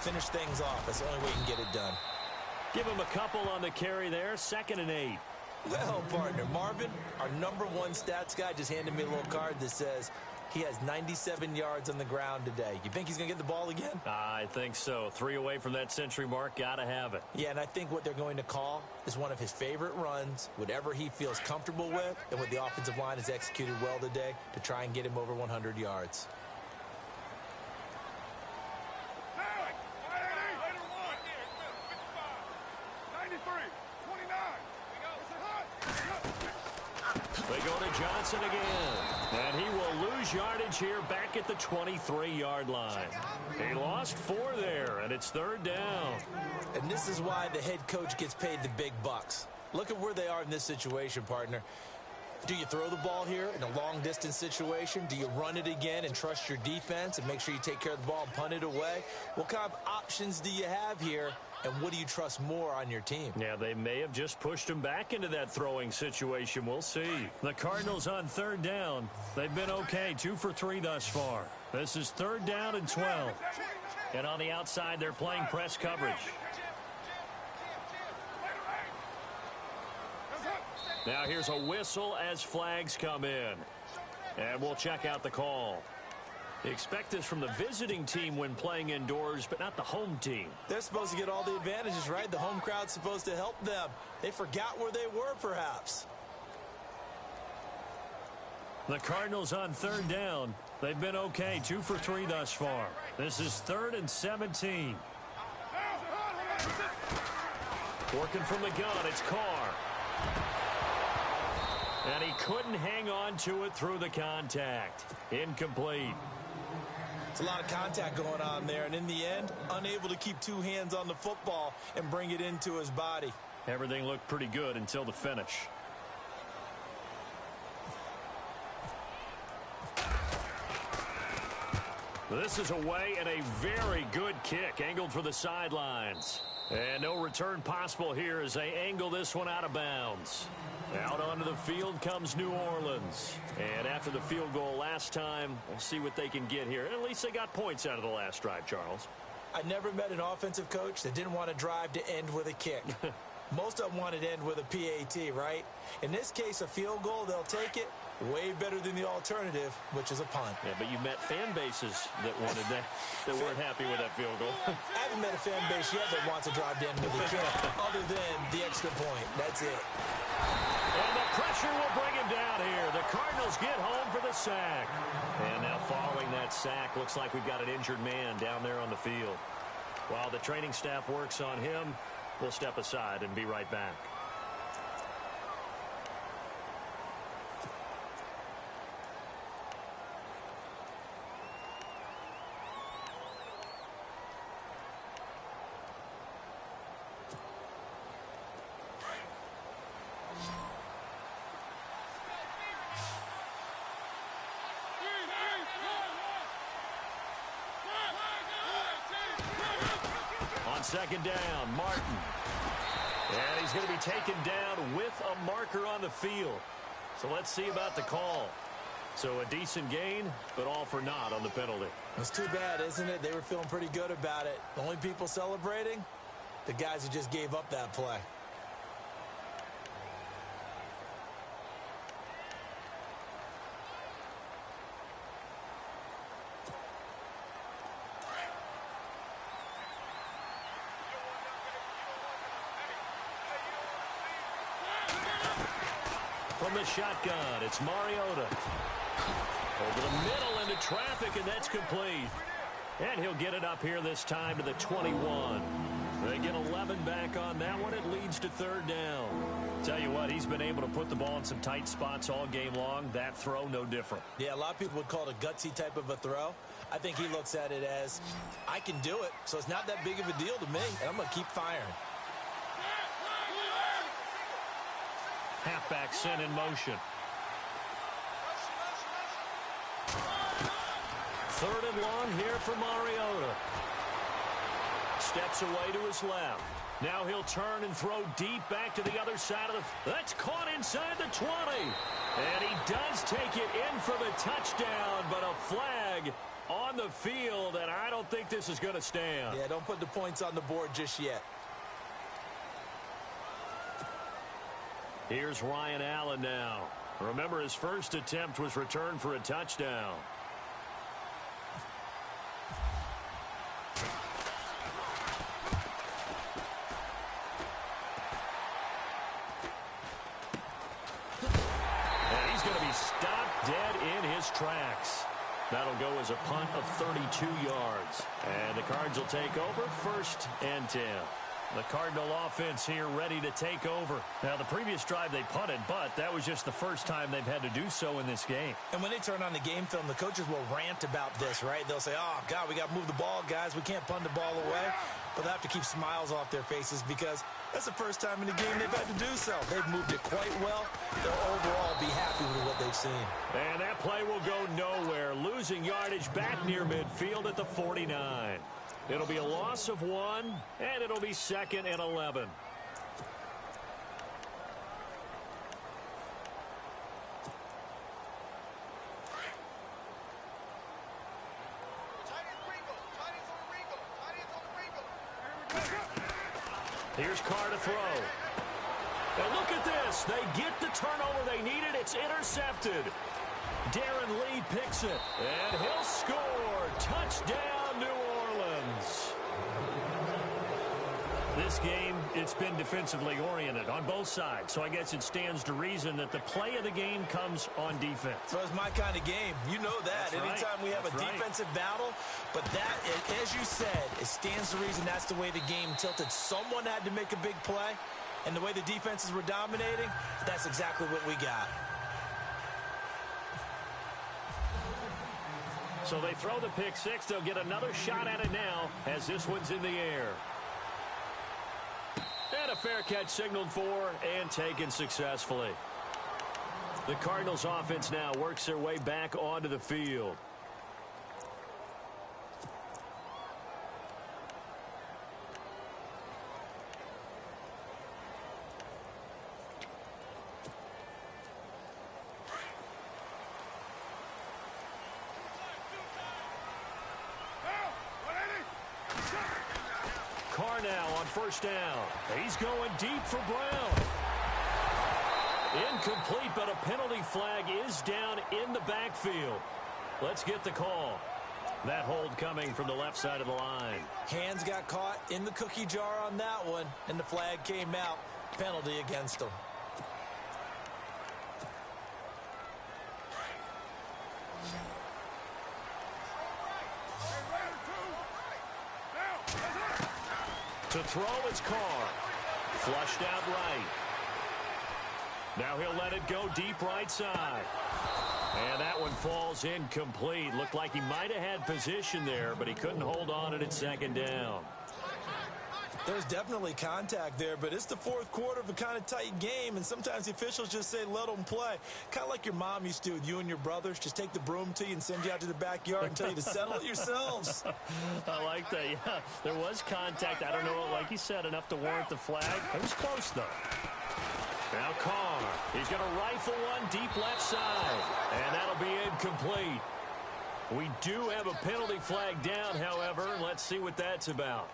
Finish things off. That's the only way you can get it done.
Give him a couple on the carry there. 2nd and 8.
Well, partner, Marvin, our #1 stats guy, just handed me a little card that says he has 97 yards on the ground today. You think he's going to get the ball again?
I think so. 3 away from that century mark. Got to have it.
Yeah, and I think what they're going to call is one of his favorite runs, whatever he feels comfortable with, and what the offensive line has executed well today to try and get him over 100 yards.
They go to Johnson again. And he will lose yardage here back at the 23-yard line. He lost 4 there, and it's 3rd down.
And this is why the head coach gets paid the big bucks. Look at where they are in this situation, partner. Do you throw the ball here in a long-distance situation? Do you run it again and trust your defense and make sure you take care of the ball and punt it away? What kind of options do you have here? And what do you trust more on your team?
Yeah, they may have just pushed him back into that throwing situation. We'll see. The Cardinals on 3rd down. They've been okay, 2 for 3 thus far. This is 3rd down and 12. And on the outside, they're playing press coverage. Now here's a whistle as flags come in. And we'll check out the call. Expect this from the visiting team when playing indoors, but not the home team.
They're supposed to get all the advantages, right? The home crowd's supposed to help them. They forgot where they were, perhaps.
The Cardinals on 3rd down. They've been okay, 2 for 3 thus far. This is 3rd and 17. Working from the gun, it's Carr. And he couldn't hang on to it through the contact. Incomplete.
It's a lot of contact going on there, and in the end, unable to keep 2 hands on the football and bring it into his body.
Everything looked pretty good until the finish. This is away and a very good kick, angled for the sidelines. And no return possible here as they angle this one out of bounds. Out onto the field comes New Orleans. And after the field goal last time, we'll see what they can get here. At least they got points out of the last drive, Charles.
I never met an offensive coach that didn't want to drive to end with a kick. Most of them wanted to end with a PAT, right? In this case, a field goal, they'll take it. Way better than the alternative, which is a punt.
Yeah, but you met fan bases that wanted that weren't happy with that field goal.
I haven't met a fan base yet that wants to drive to end with a kick, other than the extra point. That's it.
And the pressure will bring him down here. The Cardinals get home for the sack. And now following that sack, looks like we've got an injured man down there on the field. While the training staff works on him, we'll step aside and be right back. Second down, Martin. And he's going to be taken down with a marker on the field. So let's see about the call. So a decent gain, but all for naught on the penalty.
It's too bad, isn't it? They were feeling pretty good about it. The only people celebrating, the guys who just gave up that play.
From the shotgun, it's Mariota. Over the middle into traffic, and that's complete. And he'll get it up here this time to the 21. They get 11 back on that one. It leads to third down. Tell you what, he's been able to put the ball in some tight spots all game long. That throw, no different.
Yeah, a lot of people would call it a gutsy type of a throw. I think he looks at it as, I can do it, so it's not that big of a deal to me, and I'm going to keep firing.
Halfback sent in motion. Third and long here for Mariota. Steps away to his left. Now he'll turn and throw deep back to the other side of the... That's caught inside the 20. And he does take it in for the touchdown, but a flag on the field, and I don't think this is going to stand.
Yeah, don't put the points on the board just yet.
Here's Ryan Allen now. Remember, his first attempt was returned for a touchdown. And he's going to be stopped dead in his tracks. That'll go as a punt of 32 yards. And the Cards will take over, 1st and 10. The Cardinal offense here ready to take over. Now, the previous drive they punted, but that was just the first time they've had to do so in this game.
And when they turn on the game film, the coaches will rant about this, right? They'll say, oh, God, we got to move the ball, guys. We can't punt the ball away. But they'll have to keep smiles off their faces because that's the first time in the game they've had to do so. They've moved it quite well. They'll overall be happy with what they've seen.
And that play will go nowhere. Losing yardage back near midfield at the 49. It'll be a loss of 1, and it'll be 2nd and 11. Here's Carr to throw. And look at this. They get the turnover they needed. It's intercepted. Darren Lee picks it, and he'll score. Touchdown, New Orleans. This game, it's been defensively oriented on both sides, so I guess it stands to reason that the play of the game comes on defense.
So it's my kind of game. You know that.
That's
Anytime
right.
we have
That's
a
right.
defensive battle, but that, as you said, it stands to reason that's the way the game tilted. Someone had to make a big play, and the way the defenses were dominating, that's exactly what we got.
So they throw the pick six. They'll get another shot at it now as this one's in the air. And a fair catch signaled for and taken successfully. The Cardinals offense now works their way back onto the field. first down. He's going deep for Brown. Incomplete, but a penalty flag is down in the backfield. Let's get the call. That hold coming from the left side of the line.
Hands got caught in the cookie jar on that one, and the flag came out. Penalty against him.
To throw, it's Carr. Flushed out right. Now he'll let it go deep right side. And that one falls incomplete. Looked like he might have had position there, but he couldn't hold on at second down.
There's definitely contact there, but it's the fourth quarter of a kind of tight game, and sometimes the officials just say, let them play. Kind of like your mom used to do with you and your brothers. Just take the broom to you and send you out to the backyard and tell you to settle it yourselves.
I like that, yeah. There was contact. I don't know, like you said, enough to warrant the flag. It was close, though. Now Carr. He's going to rifle one deep left side, and that'll be incomplete. We do have a penalty flag down, however. Let's see what that's about.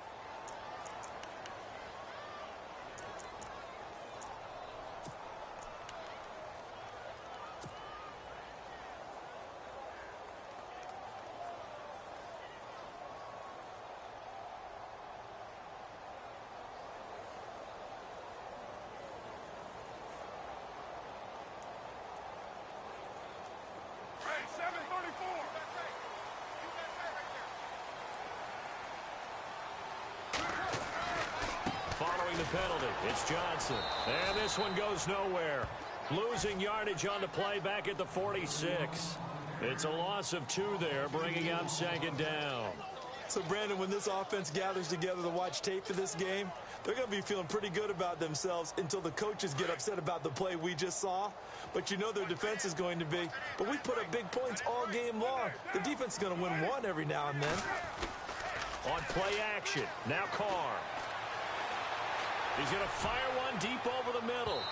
Following the penalty, it's Johnson. And this one goes nowhere. Losing yardage on the play back at the 46. It's a loss of 2 there, bringing up second down.
So, Brandon, when this offense gathers together to watch tape for this game, they're going to be feeling pretty good about themselves until the coaches get upset about the play we just saw. But you know their defense is going to be. But we put up big points all game long. The defense is going to win one every now and then.
On play action, now Carr. He's going to fire one deep over the middle.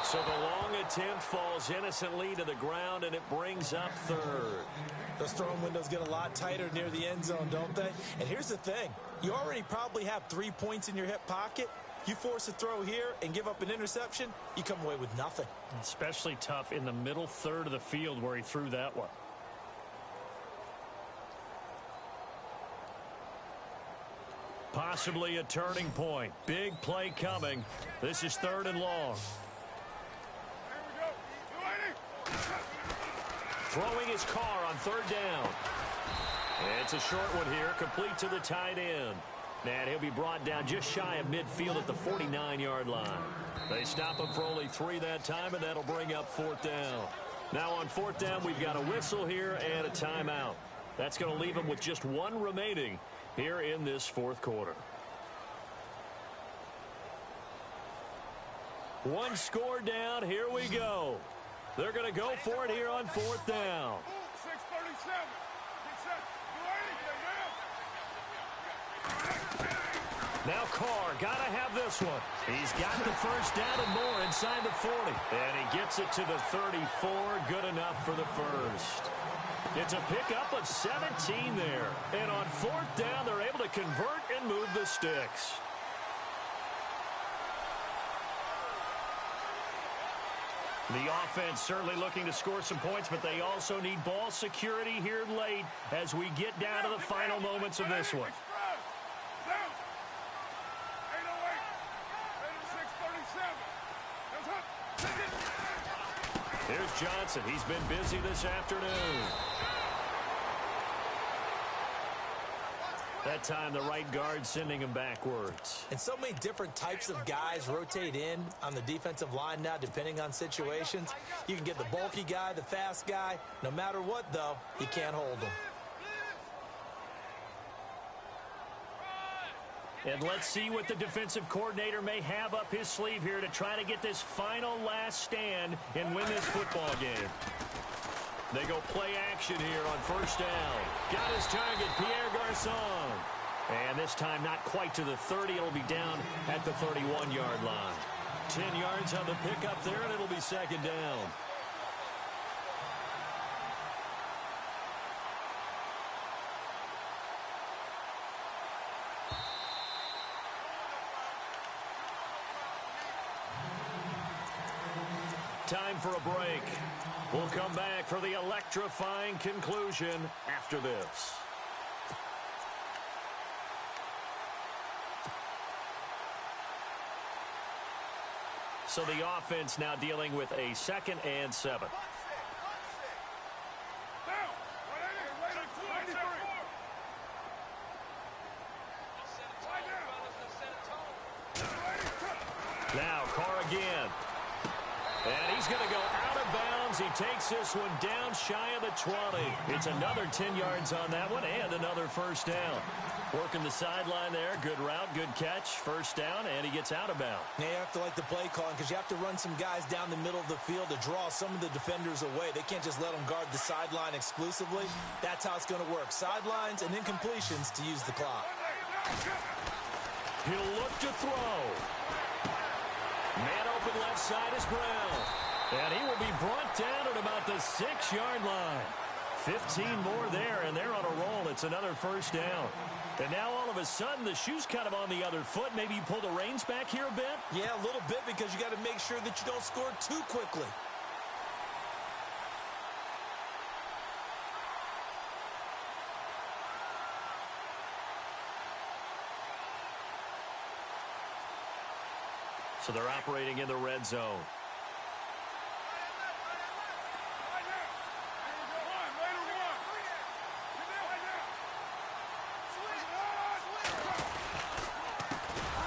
So the long attempt falls innocently to the ground, and it brings up third.
Those throwing windows get a lot tighter near the end zone, don't they? And here's the thing. You already probably have 3 points in your hip pocket. You force a throw here and give up an interception, you come away with nothing.
Especially tough in the middle third of the field where he threw that one. Possibly a turning point. Big play coming. This is 3rd and long. Throwing his Carr on 3rd down. It's a short one here, complete to the tight end. And he'll be brought down just shy of midfield at the 49-yard line. They stop him for only 3 that time, and that'll bring up 4th down. Now on 4th down, we've got a whistle here and a timeout. That's going to leave him with just 1 remaining here in this 4th quarter. 1 score down. Here we go. They're going to go for it here on 4th down.
6:37.
Now Carr got to have this one. He's got the first down and more inside the 40. And he gets it to the 34. Good enough for the first. It's a pickup of 17 there. And on 4th down, they're able to convert and move the sticks. The offense certainly looking to score some points, but they also need ball security here late as we get down to the final moments of this one. Here's Johnson. He's been busy this afternoon. That time, the right guard sending him backwards.
And so many different types of guys rotate in on the defensive line now, depending on situations. You can get the bulky guy, the fast guy. No matter what, though, he can't hold them.
And let's see what the defensive coordinator may have up his sleeve here to try to get this final last stand and win this football game. They go play action here on 1st down. Got his target, Pierre Garçon. And this time not quite to the 30. It'll be down at the 31-yard line. 10 yards on the pickup there, and it'll be 2nd down. Time for a break. We'll come back for the electrifying conclusion after this. So the offense now dealing with a 2nd and 7. Now Carr again. And he's going to go out of bounds. He takes this one down shy of the 20. It's another 10 yards on that one and another first down. Working the sideline there. Good route, good catch. First down, and he gets out of bounds.
Now you have to like the play calling because you have to run some guys down the middle of the field to draw some of the defenders away. They can't just let them guard the sideline exclusively. That's how it's going to work. Sidelines and incompletions to use the clock.
He'll look to throw. Man open left side is Brown. And he will be brought down at about the 6-yard line. 15 more there, and they're on a roll. It's another first down. And now all of a sudden, the shoe's kind of on the other foot. Maybe you pull the reins back here a bit?
Yeah, a little bit because you got to make sure that you don't score too quickly.
So they're operating in the red zone.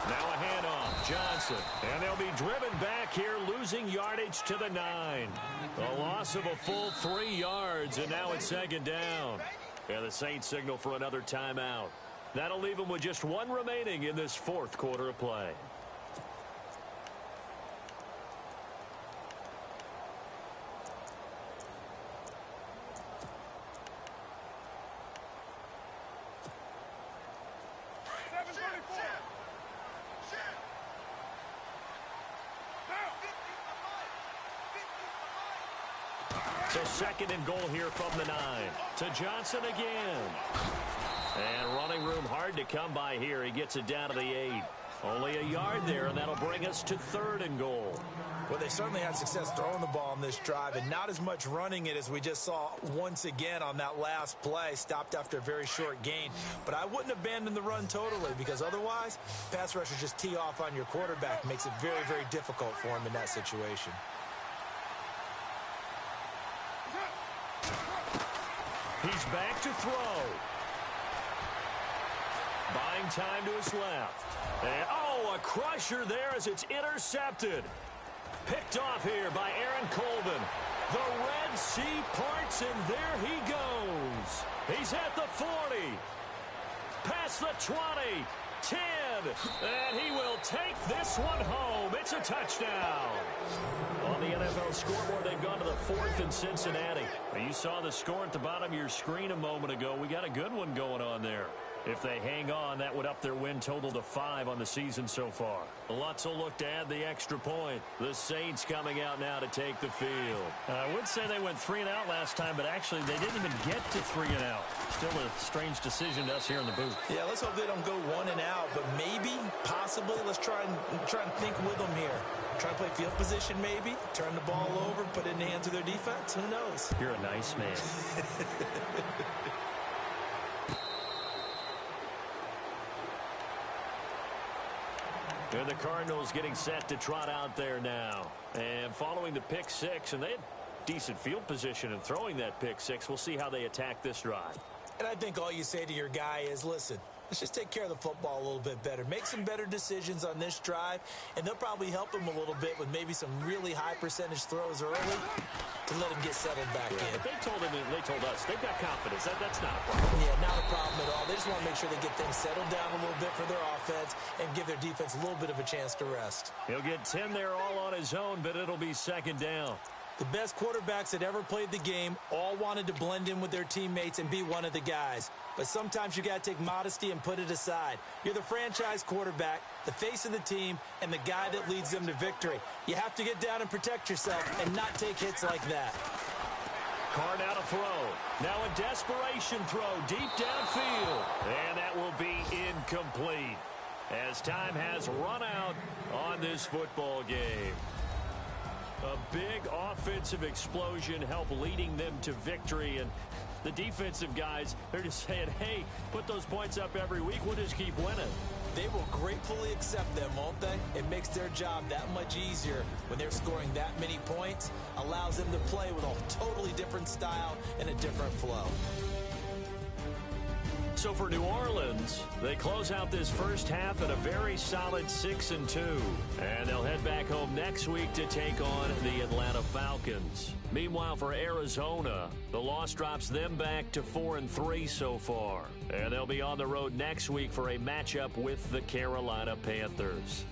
Now a handoff, Johnson. And they'll be driven back here, losing yardage to the 9. A loss of a full 3 yards, and now it's 2nd down. And the Saints signal for another timeout. That'll leave them with just 1 remaining in this 4th quarter of play. So 2nd and goal here from the 9. To Johnson again. And running room hard to come by here. He gets it down to the 8. Only a yard there, and that'll bring us to 3rd and goal.
Well, they certainly had success throwing the ball on this drive, and not as much running it as we just saw once again on that last play. Stopped after a very short gain. But I wouldn't abandon the run totally because otherwise, pass rushers just tee off on your quarterback. Makes it very, very difficult for him in that situation.
He's back to throw. Buying time to his left. And, a crusher there as it's intercepted. Picked off here by Aaron Colvin. The Red Sea parts, and there he goes. He's at the 40. Past the 20. 10. And he will take this one home. It's a touchdown. On the NFL scoreboard, they've gone to the 4th in Cincinnati. You saw the score at the bottom of your screen a moment ago. We got a good one going on there. If they hang on, that would up their win total to 5 on the season so far. Lutz will look to add the extra point. The Saints coming out now to take the field. I would say they went 3 and out last time, but actually they didn't even get to 3 and out. Still a strange decision to us here in the booth.
Yeah, let's hope they don't go 1 and out, but maybe, possibly, let's try and think with them here. Try to play field position maybe, turn the ball over, put it in the hands of their defense. Who knows?
You're a nice man. And the Cardinals getting set to trot out there now. And following the pick 6, and they had decent field position in throwing that pick 6. We'll see how they attack this drive.
And I think all you say to your guy is, listen, let's just take care of the football a little bit better. Make some better decisions on this drive, and they'll probably help him a little bit with maybe some really high percentage throws early to let him get settled back in.
But they told him, and they told us, they've got confidence. That's not a problem.
Yeah, not a problem at all. They just want to make sure they get things settled down a little bit for their offense and give their defense a little bit of a chance to rest.
He'll get 10 there all on his own, but it'll be 2nd down.
The best quarterbacks that ever played the game all wanted to blend in with their teammates and be one of the guys. But sometimes you got to take modesty and put it aside. You're the franchise quarterback, the face of the team, and the guy that leads them to victory. You have to get down and protect yourself and not take hits like that.
Carr now to throw. Now a desperation throw deep downfield. And that will be incomplete as time has run out on this football game. A big offensive explosion help leading them to victory. And the defensive guys, they're just saying, hey, put those points up every week. We'll just keep winning.
They will gratefully accept them, won't they? It makes their job that much easier when they're scoring that many points. Allows them to play with a totally different style and a different flow.
So for New Orleans, they close out this first half at a very solid 6-2. And they'll head back home next week to take on the Atlanta Falcons. Meanwhile, for Arizona, the loss drops them back to 4-3 so far. And they'll be on the road next week for a matchup with the Carolina Panthers.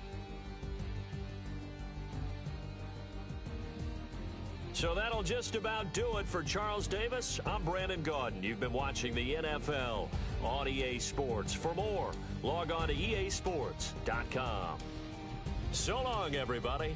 So that'll just about do it for Charles Davis. I'm Brandon Gaudin. You've been watching the NFL on EA Sports. For more, log on to easports.com. So long, everybody.